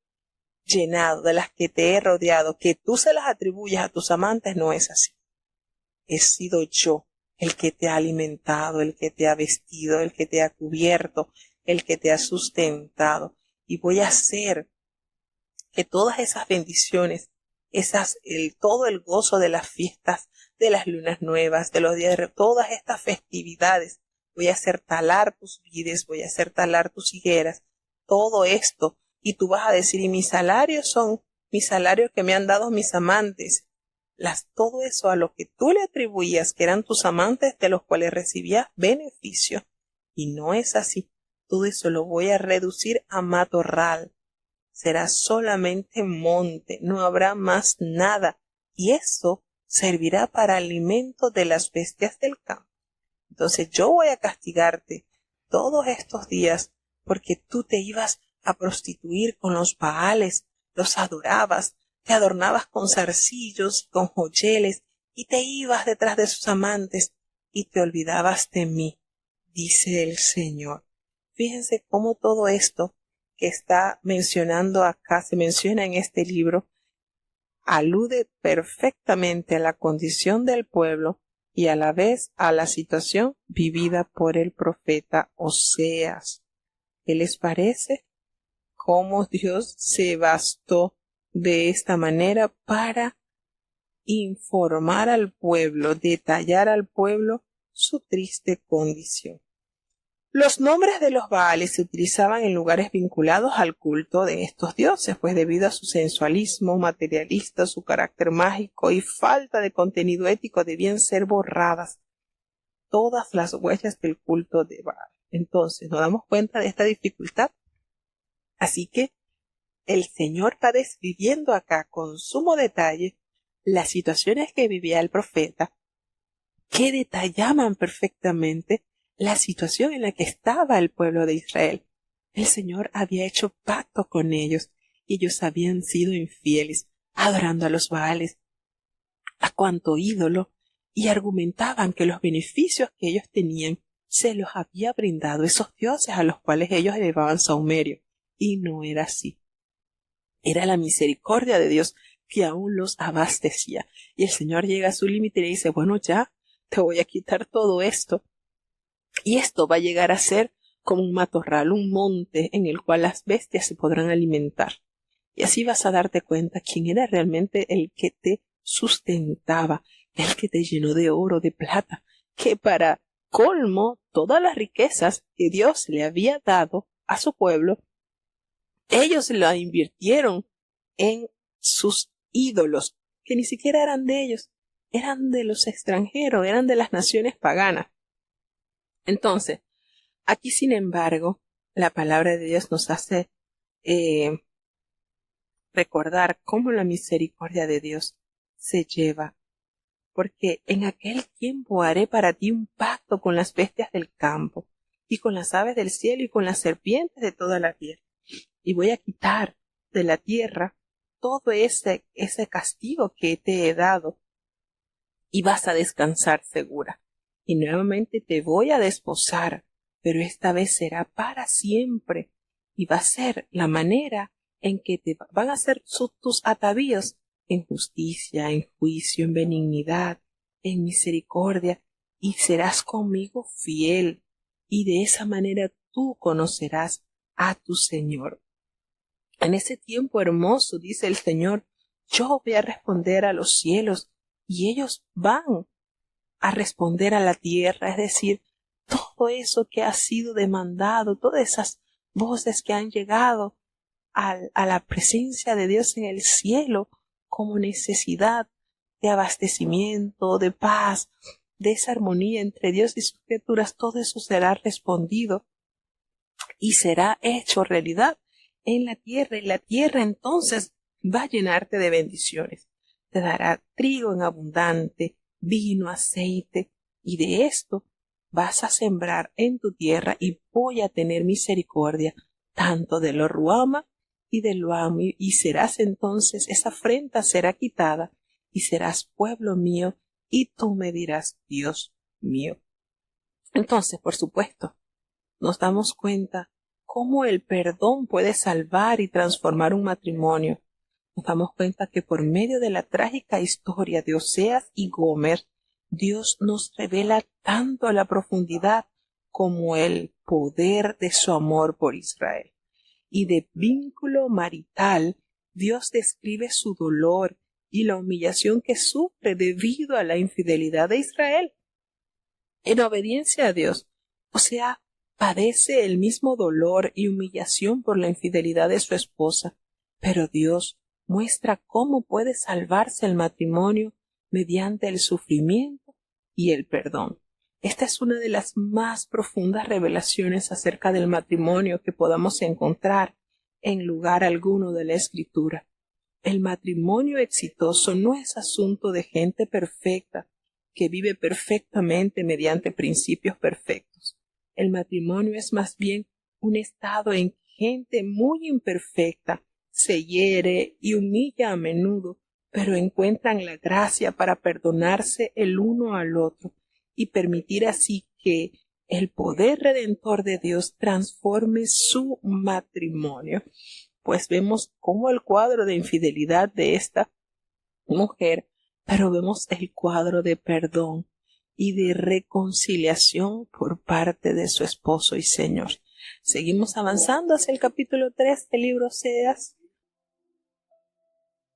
llenado, de las que te he rodeado, que tú se las atribuyes a tus amantes, no es así. He sido yo el que te ha alimentado, el que te ha vestido, el que te ha cubierto, el que te ha sustentado. Y voy a hacer que todas esas bendiciones, todo el gozo de las fiestas, de las lunas nuevas, de los días de todas estas festividades, voy a hacer talar tus vides, voy a hacer talar tus higueras, todo esto. Y tú vas a decir, y mis salarios que me han dado mis amantes. Todo eso a lo que tú le atribuías, que eran tus amantes, de los cuales recibías beneficio. Y no es así. Todo eso lo voy a reducir a matorral. Será solamente monte, no habrá más nada. Y eso servirá para alimento de las bestias del campo. Entonces yo voy a castigarte todos estos días porque tú te ibas a prostituir con los Baales, los adorabas, te adornabas con zarcillos, con joyeles, y te ibas detrás de sus amantes, y te olvidabas de mí, dice el Señor. Fíjense cómo todo esto que está mencionando acá, se menciona en este libro, alude perfectamente a la condición del pueblo y a la vez a la situación vivida por el profeta Oseas. ¿Qué les parece? Cómo Dios se bastó de esta manera para informar al pueblo, detallar al pueblo su triste condición. Los nombres de los Baales se utilizaban en lugares vinculados al culto de estos dioses, pues debido a su sensualismo materialista, su carácter mágico y falta de contenido ético debían ser borradas todas las huellas del culto de Baal. Entonces, nos damos cuenta de esta dificultad. Así que el Señor va describiendo acá con sumo detalle las situaciones que vivía el profeta, que detallaban perfectamente la situación en la que estaba el pueblo de Israel. El Señor había hecho pacto con ellos y ellos habían sido infieles, adorando a los Baales, a cuanto ídolo, y argumentaban que los beneficios que ellos tenían se los había brindado esos dioses a los cuales ellos elevaban saumerio. Y no era así. Era la misericordia de Dios que aún los abastecía. Y el Señor llega a su límite y le dice, bueno, ya, te voy a quitar todo esto. Y esto va a llegar a ser como un matorral, un monte en el cual las bestias se podrán alimentar. Y así vas a darte cuenta quién era realmente el que te sustentaba, el que te llenó de oro, de plata, que para colmo, todas las riquezas que Dios le había dado a su pueblo, ellos la invirtieron en sus ídolos, que ni siquiera eran de ellos, eran de los extranjeros, eran de las naciones paganas. Entonces, aquí sin embargo, la palabra de Dios nos hace recordar cómo la misericordia de Dios se lleva, porque en aquel tiempo haré para ti un pacto con las bestias del campo, y con las aves del cielo, y con las serpientes de toda la tierra, y voy a quitar de la tierra todo ese castigo que te he dado, y vas a descansar segura. Y nuevamente te voy a desposar, pero esta vez será para siempre, y va a ser la manera en que te van a ser tus atavíos en justicia, en juicio, en benignidad, en misericordia, y serás conmigo fiel, y de esa manera tú conocerás a tu Señor. En ese tiempo hermoso, dice el Señor, yo voy a responder a los cielos, y ellos van a responder a la tierra, es decir, todo eso que ha sido demandado, todas esas voces que han llegado a la presencia de Dios en el cielo como necesidad de abastecimiento, de paz, de esa armonía entre Dios y sus criaturas, todo eso será respondido y será hecho realidad en la tierra, y la tierra entonces va a llenarte de bendiciones. Te dará trigo en abundante, vino, aceite, y de esto vas a sembrar en tu tierra, y voy a tener misericordia tanto de lo ruama y de lo ami, y serás entonces, esa afrenta será quitada, y serás pueblo mío, y tú me dirás Dios mío. Entonces, por supuesto, nos damos cuenta cómo el perdón puede salvar y transformar un matrimonio. Nos damos cuenta que por medio de la trágica historia de Oseas y Gomer, Dios nos revela tanto la profundidad como el poder de su amor por Israel. Y de vínculo marital, Dios describe su dolor y la humillación que sufre debido a la infidelidad de Israel. En obediencia a Dios, Osea padece el mismo dolor y humillación por la infidelidad de su esposa, pero Dios muestra cómo puede salvarse el matrimonio mediante el sufrimiento y el perdón. Esta es una de las más profundas revelaciones acerca del matrimonio que podamos encontrar en lugar alguno de la Escritura. El matrimonio exitoso no es asunto de gente perfecta que vive perfectamente mediante principios perfectos. El matrimonio es más bien un estado en que gente muy imperfecta se hiere y humilla a menudo, pero encuentran la gracia para perdonarse el uno al otro y permitir así que el poder redentor de Dios transforme su matrimonio. Pues vemos cómo el cuadro de infidelidad de esta mujer, pero vemos el cuadro de perdón y de reconciliación por parte de su esposo y Señor. Seguimos avanzando hacia el capítulo 3 del libro Oseas.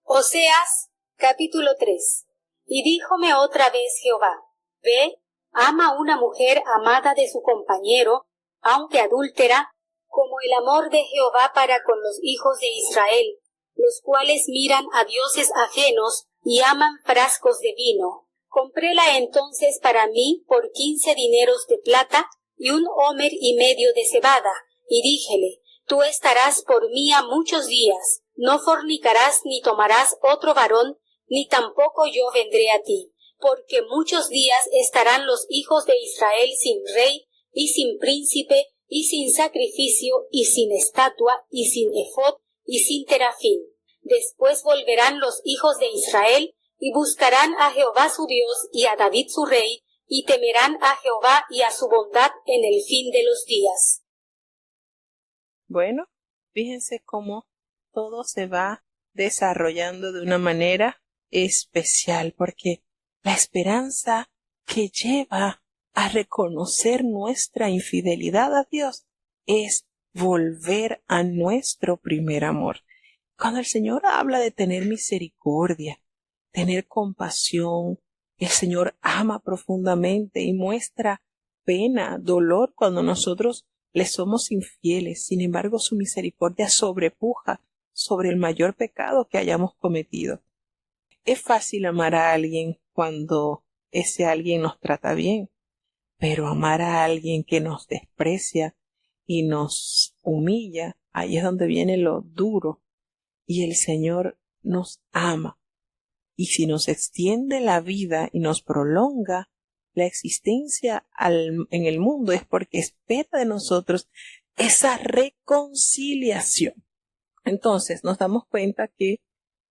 Oseas, capítulo 3. Y díjome otra vez Jehová, ve, ama a una mujer amada de su compañero, aunque adúltera, como el amor de Jehová para con los hijos de Israel, los cuales miran a dioses ajenos y aman frascos de vino. Compréla entonces para mí por 15 dineros de plata y 1 homer y medio de cebada, y díjele, tú estarás por mía muchos días, no fornicarás ni tomarás otro varón, ni tampoco yo vendré a ti, porque muchos días estarán los hijos de Israel sin rey, y sin príncipe, y sin sacrificio, y sin estatua, y sin ephod, y sin terafín. Después volverán los hijos de Israel, y buscarán a Jehová su Dios, y a David su rey, y temerán a Jehová y a su bondad en el fin de los días. Bueno, fíjense cómo todo se va desarrollando de una manera especial, porque la esperanza que lleva a reconocer nuestra infidelidad a Dios es volver a nuestro primer amor. Cuando el Señor habla de tener misericordia, tener compasión, el Señor ama profundamente y muestra pena, dolor cuando nosotros le somos infieles. Sin embargo, su misericordia sobrepuja sobre el mayor pecado que hayamos cometido. Es fácil amar a alguien cuando ese alguien nos trata bien, pero amar a alguien que nos desprecia y nos humilla, ahí es donde viene lo duro. Y el Señor nos ama. Y si nos extiende la vida y nos prolonga la existencia en el mundo, es porque espera de nosotros esa reconciliación. Entonces nos damos cuenta que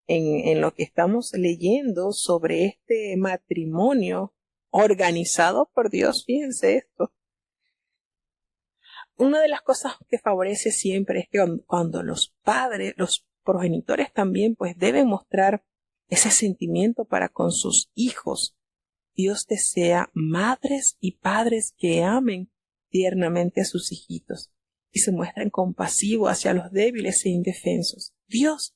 en lo que estamos leyendo sobre este matrimonio organizado por Dios, fíjense esto. Una de las cosas que favorece siempre es que cuando los padres, los progenitores también, pues deben mostrar ese sentimiento para con sus hijos. Dios desea madres y padres que amen tiernamente a sus hijitos y se muestren compasivos hacia los débiles e indefensos. Dios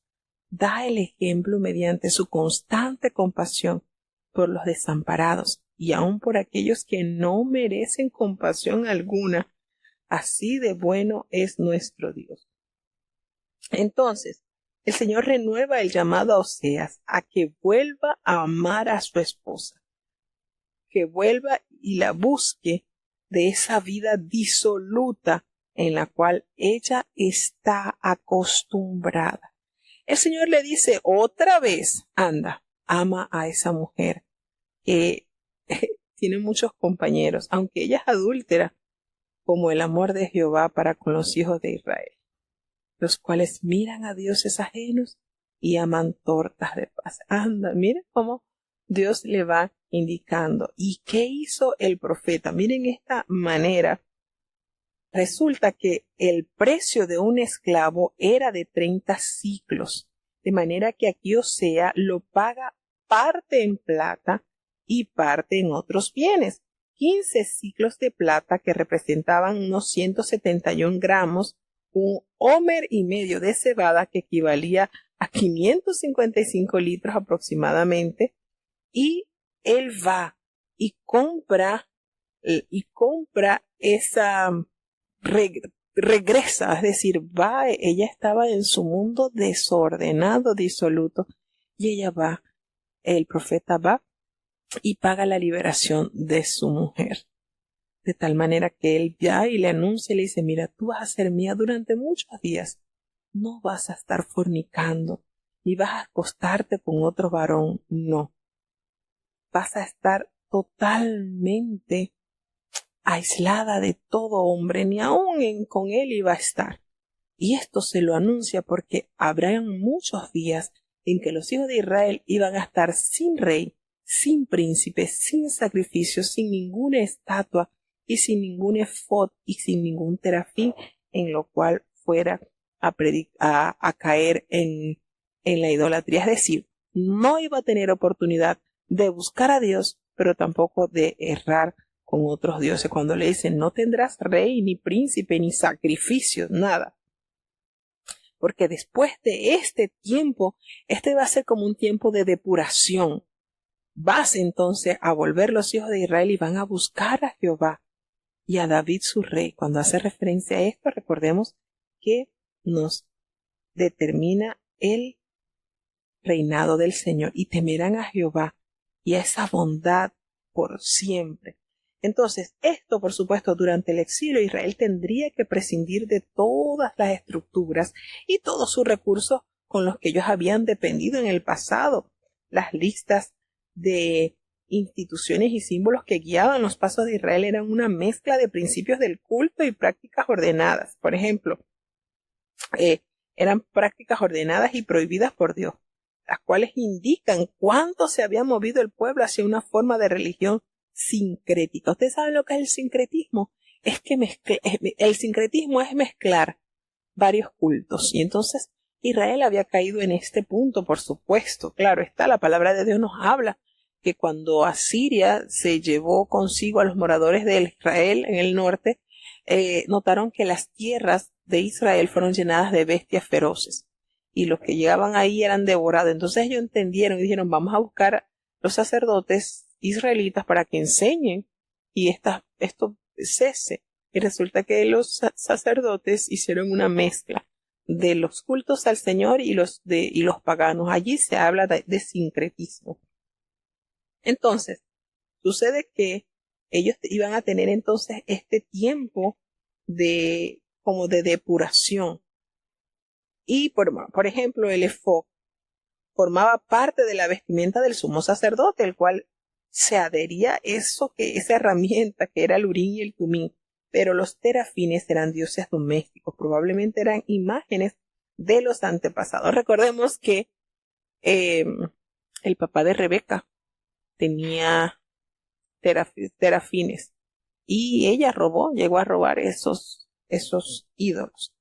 da el ejemplo mediante su constante compasión por los desamparados y aun por aquellos que no merecen compasión alguna. Así de bueno es nuestro Dios. Entonces, el Señor renueva el llamado a Oseas a que vuelva a amar a su esposa, que vuelva y la busque de esa vida disoluta en la cual ella está acostumbrada. El Señor le dice otra vez, anda, ama a esa mujer que tiene muchos compañeros, aunque ella es adúltera, como el amor de Jehová para con los hijos de Israel, los cuales miran a dioses ajenos y aman tortas de paz. Anda, miren cómo Dios le va indicando. ¿Y qué hizo el profeta? Miren esta manera. Resulta que el precio de un esclavo era de 30 siclos, de manera que aquí Osea lo paga parte en plata y parte en otros bienes. 15 ciclos de plata, que representaban unos 171 gramos, un homer y medio de cebada, que equivalía a 555 litros aproximadamente, y él va y compra esa, regresa, es decir, va, ella estaba en su mundo desordenado, disoluto, y ella va, el profeta va y paga la liberación de su mujer. De tal manera que él ya y le anuncia y le dice, mira, tú vas a ser mía durante muchos días. No vas a estar fornicando, ni vas a acostarte con otro varón, no. Vas a estar totalmente aislada de todo hombre, ni aún con él iba a estar. Y esto se lo anuncia porque habrán muchos días en que los hijos de Israel iban a estar sin rey, sin príncipe, sin sacrificio, sin ninguna estatua y sin ningún efod y sin ningún terafín en lo cual fuera a caer en la idolatría. Es decir, no iba a tener oportunidad de buscar a Dios, pero tampoco de errar con otros dioses. Cuando le dicen, no tendrás rey, ni príncipe, ni sacrificio, nada. Porque después de este tiempo, este va a ser como un tiempo de depuración. Vas entonces a volver los hijos de Israel y van a buscar a Jehová y a David su rey. Cuando hace referencia a esto, recordemos que nos determina el reinado del Señor y temerán a Jehová y a esa bondad por siempre. Entonces, esto, por supuesto, durante el exilio, Israel tendría que prescindir de todas las estructuras y todos sus recursos con los que ellos habían dependido en el pasado. Las listas de instituciones y símbolos que guiaban los pasos de Israel eran una mezcla de principios del culto y prácticas ordenadas. Por ejemplo, eran prácticas ordenadas y prohibidas por Dios, las cuales indican cuánto se había movido el pueblo hacia una forma de religión sincrética. ¿Ustedes saben lo que es el sincretismo? Es que el sincretismo es mezclar varios cultos. Y entonces Israel había caído en este punto, por supuesto. Claro está, la palabra de Dios nos habla que cuando Asiria se llevó consigo a los moradores de Israel en el norte, notaron que las tierras de Israel fueron llenadas de bestias feroces y los que llegaban ahí eran devorados. Entonces ellos entendieron y dijeron, vamos a buscar los sacerdotes israelitas para que enseñen y estos cese. Y resulta que los sacerdotes hicieron una mezcla de los cultos al Señor y los paganos. Allí se habla de sincretismo. Entonces, sucede que ellos iban a tener entonces este tiempo como de depuración. Y por ejemplo, el efod formaba parte de la vestimenta del sumo sacerdote, el cual se adhería a esa herramienta que era el urín y el tumín. Pero los terafines eran dioses domésticos, probablemente eran imágenes de los antepasados. Recordemos que el papá de Rebeca tenía terafines y ella llegó a robar esos ídolos.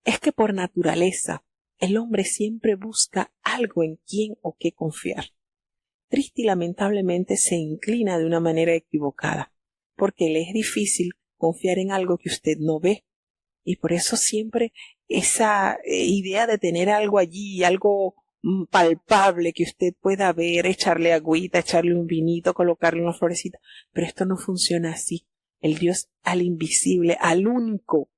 Es que por naturaleza el hombre siempre busca algo en quién o qué confiar. Triste y lamentablemente se inclina de una manera equivocada, porque le es difícil confiar en algo que usted no ve. Y por eso siempre esa idea de tener algo allí, algo palpable que usted pueda ver, echarle agüita, echarle un vinito, colocarle una florecita. Pero esto no funciona así. El Dios al invisible, al único,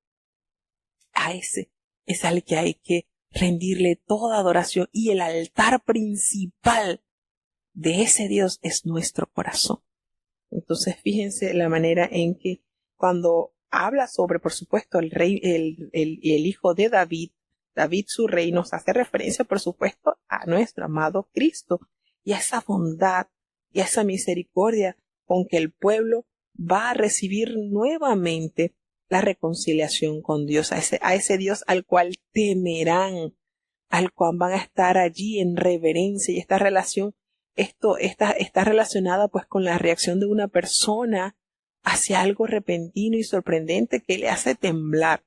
a ese es al que hay que rendirle toda adoración. Y el altar principal de ese Dios es nuestro corazón. Entonces fíjense la manera en que cuando habla sobre, por supuesto, el rey, el hijo de David su rey, nos hace referencia, por supuesto, a nuestro amado Cristo y a esa bondad y a esa misericordia con que el pueblo va a recibir nuevamente la reconciliación con Dios, a ese Dios al cual temerán, al cual van a estar allí en reverencia. Y esta relación, está relacionada pues con la reacción de una persona hacia algo repentino y sorprendente que le hace temblar.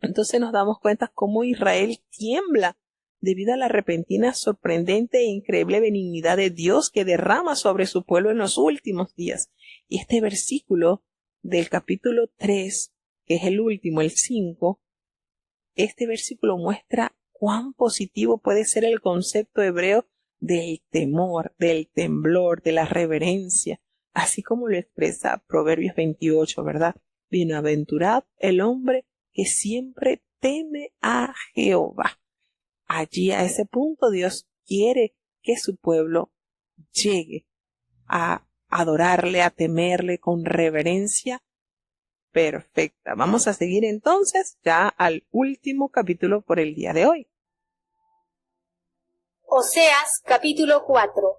Entonces nos damos cuenta cómo Israel tiembla debido a la repentina, sorprendente e increíble benignidad de Dios que derrama sobre su pueblo en los últimos días. Y este versículo del capítulo 3, que es el último, el 5, este versículo muestra cuán positivo puede ser el concepto hebreo del temor, del temblor, de la reverencia, así como lo expresa Proverbios 28, ¿verdad? Bienaventurado el hombre que siempre teme a Jehová. Allí, a ese punto, Dios quiere que su pueblo llegue a adorarle, a temerle con reverencia perfecta. Vamos a seguir entonces ya al último capítulo por el día de hoy. Oseas, capítulo 4.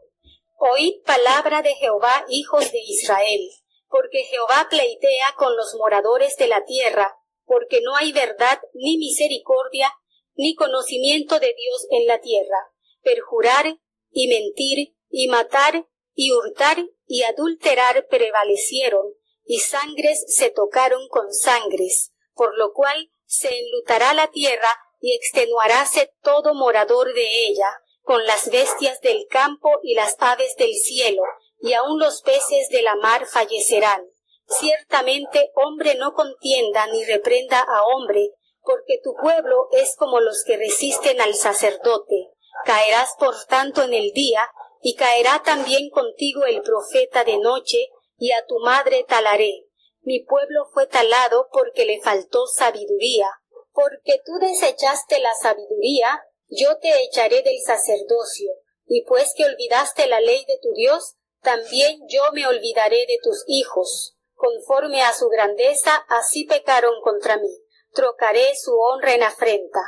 Oíd palabra de Jehová, hijos de Israel, porque Jehová pleitea con los moradores de la tierra, porque no hay verdad ni misericordia ni conocimiento de Dios en la tierra. Perjurar y mentir y matar y hurtar y adulterar prevalecieron, y sangres se tocaron con sangres, por lo cual se enlutará la tierra y extenuaráse todo morador de ella, con las bestias del campo y las aves del cielo, y aun los peces de la mar fallecerán. Ciertamente hombre no contienda ni reprenda a hombre, porque tu pueblo es como los que resisten al sacerdote. Caerás por tanto en el día, y caerá también contigo el profeta de noche, y a tu madre talaré. Mi pueblo fue talado porque le faltó sabiduría. Porque tú desechaste la sabiduría, yo te echaré del sacerdocio, y pues que olvidaste la ley de tu Dios, también yo me olvidaré de tus hijos. Conforme a su grandeza, así pecaron contra mí. Trocaré su honra en afrenta.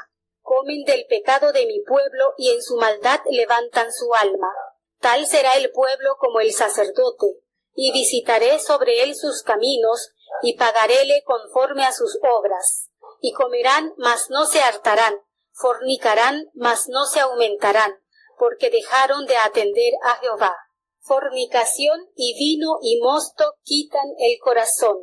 Comen del pecado de mi pueblo, y en su maldad levantan su alma. Tal será el pueblo como el sacerdote, y visitaré sobre él sus caminos, y pagaréle conforme a sus obras. Y comerán, mas no se hartarán, fornicarán, mas no se aumentarán, porque dejaron de atender a Jehová. Fornicación y vino y mosto quitan el corazón.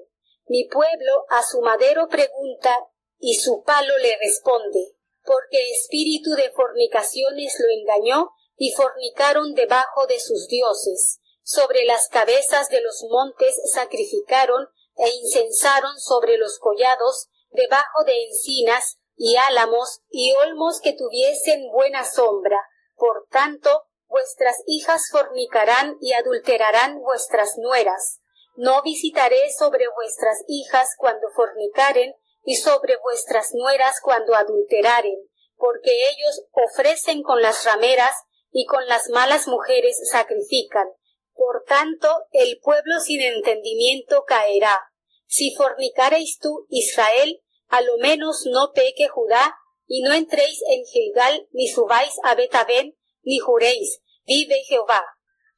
Mi pueblo a su madero pregunta, y su palo le responde, porque espíritu de fornicaciones lo engañó, y fornicaron debajo de sus dioses. Sobre las cabezas de los montes sacrificaron, e incensaron sobre los collados, debajo de encinas, y álamos, y olmos que tuviesen buena sombra. Por tanto, vuestras hijas fornicarán y adulterarán vuestras nueras. No visitaré sobre vuestras hijas cuando fornicaren, y sobre vuestras nueras cuando adulteraren, porque ellos ofrecen con las rameras, y con las malas mujeres sacrifican. Por tanto, el pueblo sin entendimiento caerá. Si fornicareis tú, Israel, a lo menos no peque Judá, y no entréis en Gilgal, ni subáis a Bet-aven, ni juréis, vive Jehová.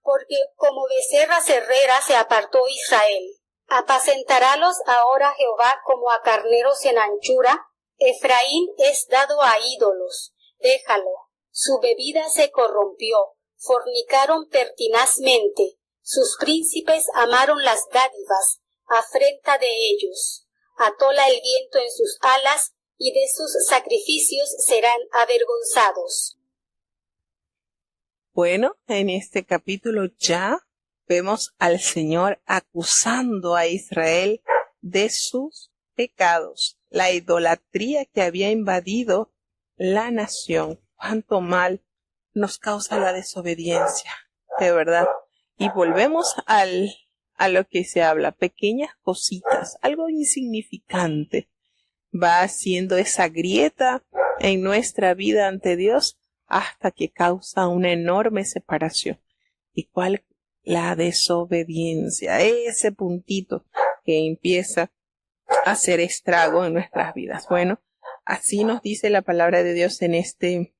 Porque como becerra cerrera se apartó Israel. Apacentarálos ahora Jehová como a carneros en anchura. Efraín es dado a ídolos, déjalo. Su bebida se corrompió, fornicaron pertinazmente. Sus príncipes amaron las dádivas, afrenta de ellos. Atóla el viento en sus alas, y de sus sacrificios serán avergonzados. Bueno, en este capítulo ya vemos al Señor acusando a Israel de sus pecados, la idolatría que había invadido la nación. Cuánto mal nos causa la desobediencia, de verdad. Y volvemos a lo que se habla, pequeñas cositas, algo insignificante, va haciendo esa grieta en nuestra vida ante Dios hasta que causa una enorme separación. ¿Y cuál? La desobediencia, ese puntito que empieza a hacer estrago en nuestras vidas. Bueno, así nos dice la palabra de Dios en este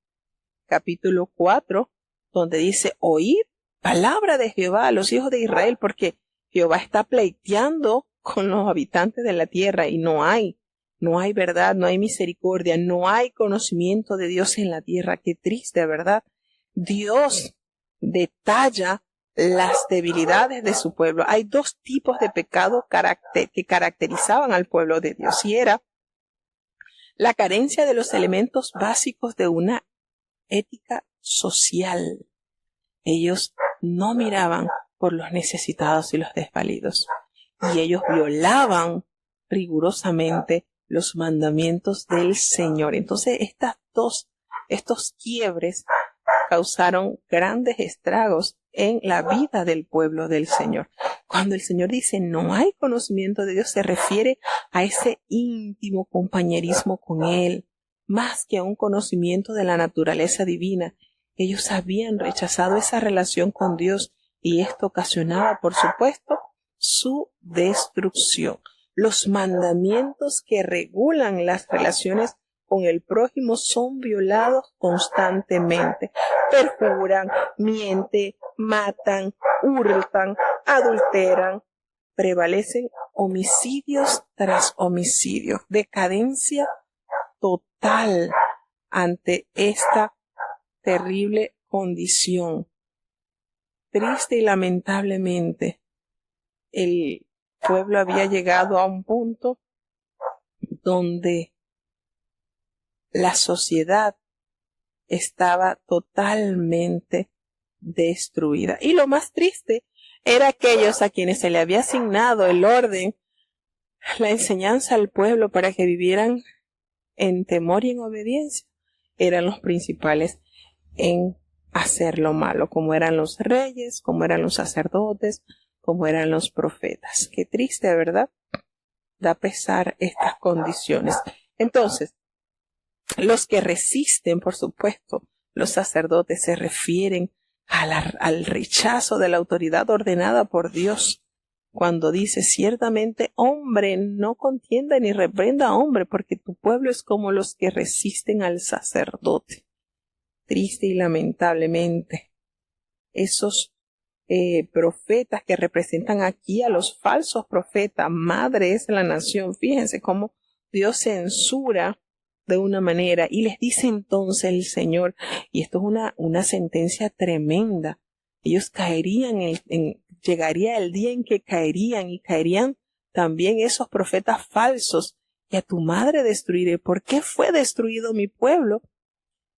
capítulo 4, donde dice: oíd palabra de Jehová a los hijos de Israel, porque Jehová está pleiteando con los habitantes de la tierra y no hay verdad, no hay misericordia, no hay conocimiento de Dios en la tierra. Qué triste, ¿verdad? Dios detalla las debilidades de su pueblo. Hay dos tipos de pecado que caracterizaban al pueblo de Dios, y era la carencia de los elementos básicos de una ética social. Ellos no miraban por los necesitados y los desvalidos, y ellos violaban rigurosamente los mandamientos del Señor. Entonces estos quiebres causaron grandes estragos en la vida del pueblo del Señor. Cuando el Señor dice no hay conocimiento de Dios, se refiere a ese íntimo compañerismo con Él, más que a un conocimiento de la naturaleza divina. Ellos habían rechazado esa relación con Dios, y esto ocasionaba, por supuesto, su destrucción. Los mandamientos que regulan las relaciones con el prójimo son violados constantemente. Perjuran, mienten, matan, hurtan, adulteran. Prevalecen homicidios tras homicidios. Decadencia total ante esta terrible condición. Triste y lamentablemente, el pueblo había llegado a un punto donde la sociedad estaba totalmente destruida. Y lo más triste era aquellos a quienes se le había asignado el orden, la enseñanza al pueblo para que vivieran en temor y en obediencia, eran los principales en hacer lo malo, como eran los reyes, como eran los sacerdotes, como eran los profetas. Qué triste, ¿verdad? Da pesar estas condiciones. Entonces, los que resisten, por supuesto, los sacerdotes, se refieren al rechazo de la autoridad ordenada por Dios, cuando dice: ciertamente hombre no contienda ni reprenda a hombre, porque tu pueblo es como los que resisten al sacerdote. Triste y lamentablemente, esos profetas que representan aquí a los falsos profetas, madre es la nación. Fíjense cómo Dios censura de una manera, y les dice entonces el Señor, y esto es una sentencia tremenda: ellos caerían, llegaría el día en que caerían, y caerían también esos profetas falsos, y a tu madre destruiré. ¿Por qué fue destruido mi pueblo?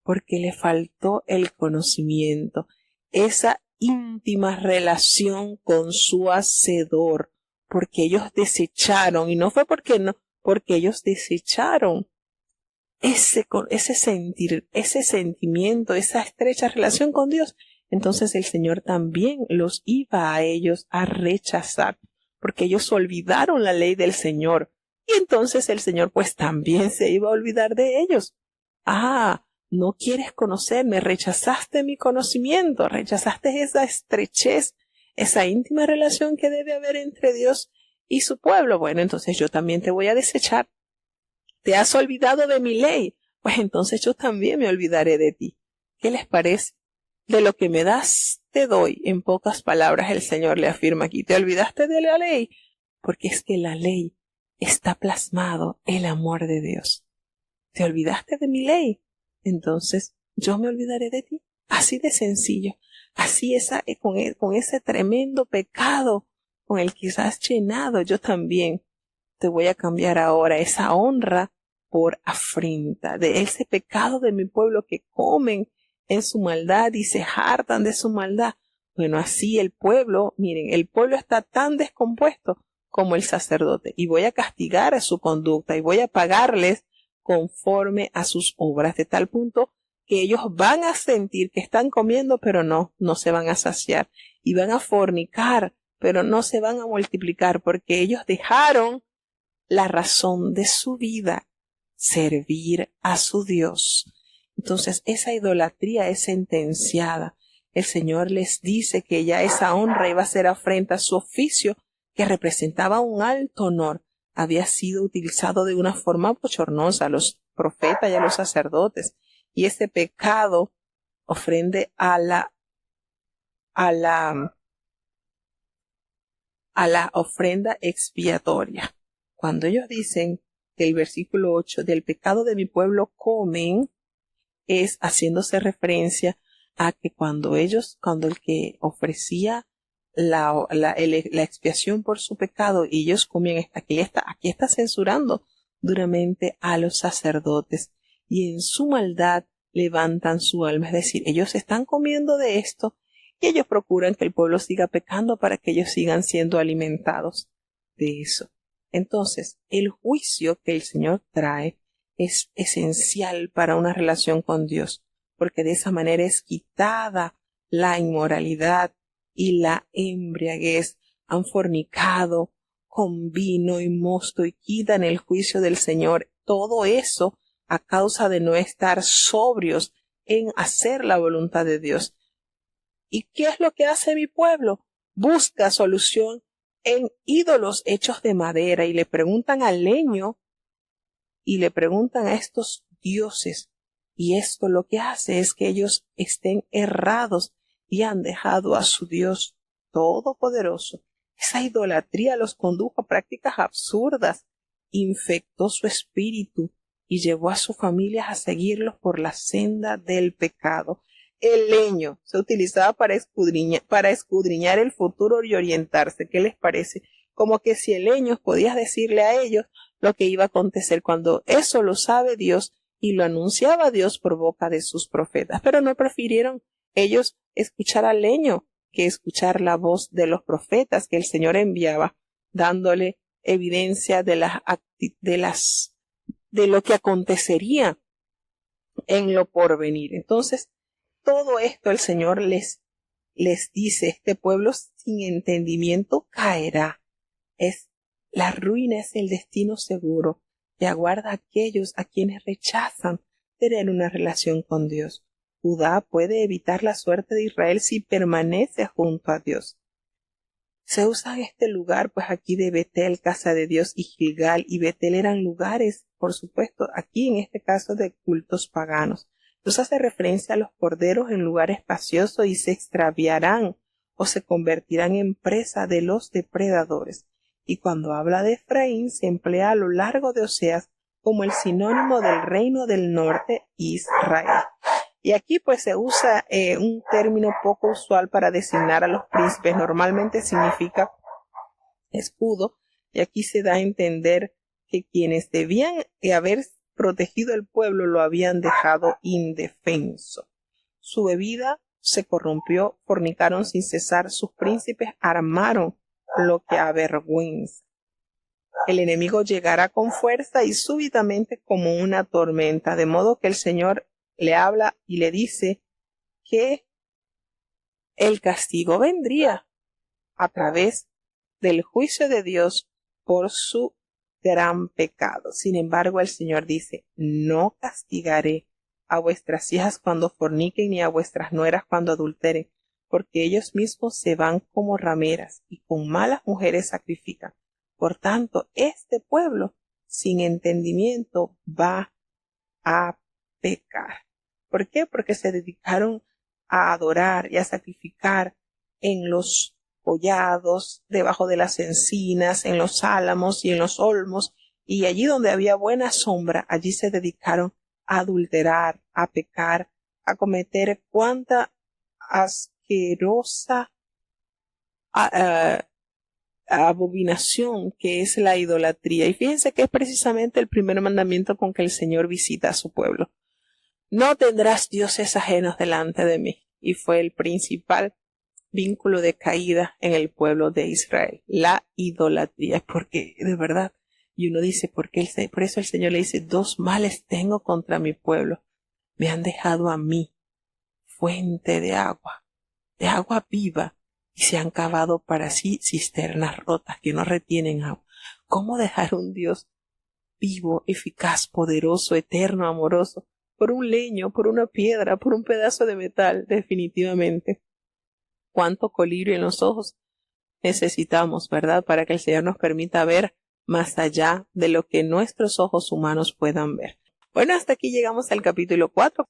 Porque le faltó el conocimiento, esa íntima relación con su Hacedor, porque ellos desecharon, y no fue porque ellos desecharon ese sentimiento, esa estrecha relación con Dios. Entonces el Señor también los iba a ellos a rechazar. porque ellos olvidaron la ley del Señor. Y entonces el Señor pues también se iba a olvidar de ellos. No quieres conocerme, rechazaste mi conocimiento, rechazaste esa estrechez, esa íntima relación que debe haber entre Dios y su pueblo. Bueno, entonces yo también te voy a desechar. ¿Te has olvidado de mi ley? Pues entonces yo también me olvidaré de ti. ¿Qué les parece? De lo que me das, te doy. En pocas palabras el Señor le afirma aquí. ¿Te olvidaste de la ley? Porque es que la ley está plasmado el amor de Dios. ¿Te olvidaste de mi ley? Entonces yo me olvidaré de ti. Así de sencillo. Así con ese tremendo pecado con el que has llenado, yo también te voy a cambiar ahora esa honra por afrenta, de ese pecado de mi pueblo que comen en su maldad y se hartan de su maldad. Bueno, así el pueblo, miren, el pueblo está tan descompuesto como el sacerdote, y voy a castigar a su conducta y voy a pagarles conforme a sus obras, de tal punto que ellos van a sentir que están comiendo, pero no se van a saciar, y van a fornicar, pero no se van a multiplicar, porque ellos dejaron la razón de su vida, servir a su Dios. Entonces esa idolatría es sentenciada. El Señor les dice que ya esa honra iba a ser afrenta a su oficio, que representaba un alto honor, había sido utilizado de una forma bochornosa a los profetas y a los sacerdotes, y ese pecado ofrende a la ofrenda expiatoria. Cuando ellos dicen que el versículo 8 del pecado de mi pueblo comen, es haciéndose referencia a que cuando el que ofrecía la expiación por su pecado y ellos comían, aquí está censurando duramente a los sacerdotes, y en su maldad levantan su alma, es decir, ellos están comiendo de esto y ellos procuran que el pueblo siga pecando para que ellos sigan siendo alimentados de eso. Entonces, el juicio que el Señor trae es esencial para una relación con Dios, porque de esa manera es quitada la inmoralidad y la embriaguez. Han fornicado con vino y mosto y quitan el juicio del Señor. Todo eso a causa de no estar sobrios en hacer la voluntad de Dios. ¿Y qué es lo que hace mi pueblo? Busca solución en ídolos hechos de madera, y le preguntan al leño y le preguntan a estos dioses, y esto lo que hace es que ellos estén errados y han dejado a su Dios todopoderoso. Esa idolatría los condujo a prácticas absurdas, infectó su espíritu y llevó a sus familias a seguirlos por la senda del pecado. El leño se utilizaba para escudriñar el futuro y orientarse. ¿Qué les parece? Como que si el leño podías decirle a ellos lo que iba a acontecer, cuando eso lo sabe Dios y lo anunciaba Dios por boca de sus profetas. Pero no prefirieron ellos escuchar al leño que escuchar la voz de los profetas que el Señor enviaba, dándole evidencia de lo que acontecería en lo porvenir. Entonces, todo esto el Señor les dice: este pueblo sin entendimiento caerá. La ruina es el destino seguro que aguarda a aquellos a quienes rechazan tener una relación con Dios. Judá puede evitar la suerte de Israel si permanece junto a Dios. Se usa en este lugar, pues aquí de Betel, casa de Dios, y Gilgal, y Betel eran lugares, por supuesto, aquí en este caso de cultos paganos. Entonces hace referencia a los corderos en lugar espacioso, y se extraviarán o se convertirán en presa de los depredadores. Y cuando habla de Efraín, se emplea a lo largo de Oseas como el sinónimo del reino del norte, Israel. Y aquí pues se usa un término poco usual para designar a los príncipes. Normalmente significa escudo, y aquí se da a entender que quienes debían haber protegido el pueblo lo habían dejado indefenso. Su bebida se corrompió, fornicaron sin cesar, sus príncipes armaron lo que avergüenza. El enemigo llegará con fuerza y súbitamente como una tormenta, de modo que el Señor le habla y le dice que el castigo vendría a través del juicio de Dios por su gran pecado. Sin embargo, el Señor dice, no castigaré a vuestras hijas cuando forniquen ni a vuestras nueras cuando adulteren, porque ellos mismos se van como rameras y con malas mujeres sacrifican. Por tanto, este pueblo sin entendimiento va a pecar. ¿Por qué? Porque se dedicaron a adorar y a sacrificar en los collados, debajo de las encinas, en los álamos y en los olmos, y allí donde había buena sombra, allí se dedicaron a adulterar, a pecar, a cometer cuanta asquerosa abominación que es la idolatría. Y fíjense que es precisamente el primer mandamiento con que el Señor visita a su pueblo. No tendrás dioses ajenos delante de mí. Y fue el principal vínculo de caída en el pueblo de Israel, la idolatría. Porque de verdad, y uno dice, por eso el Señor le dice, dos males tengo contra mi pueblo. Me han dejado a mí fuente de agua viva, y se han cavado para sí cisternas rotas que no retienen agua. ¿Cómo dejar un Dios vivo, eficaz, poderoso, eterno, amoroso, por un leño, por una piedra, por un pedazo de metal? Definitivamente. ¿Cuánto colirio en los ojos necesitamos, verdad? Para que el Señor nos permita ver más allá de lo que nuestros ojos humanos puedan ver. Bueno, hasta aquí llegamos al capítulo 4.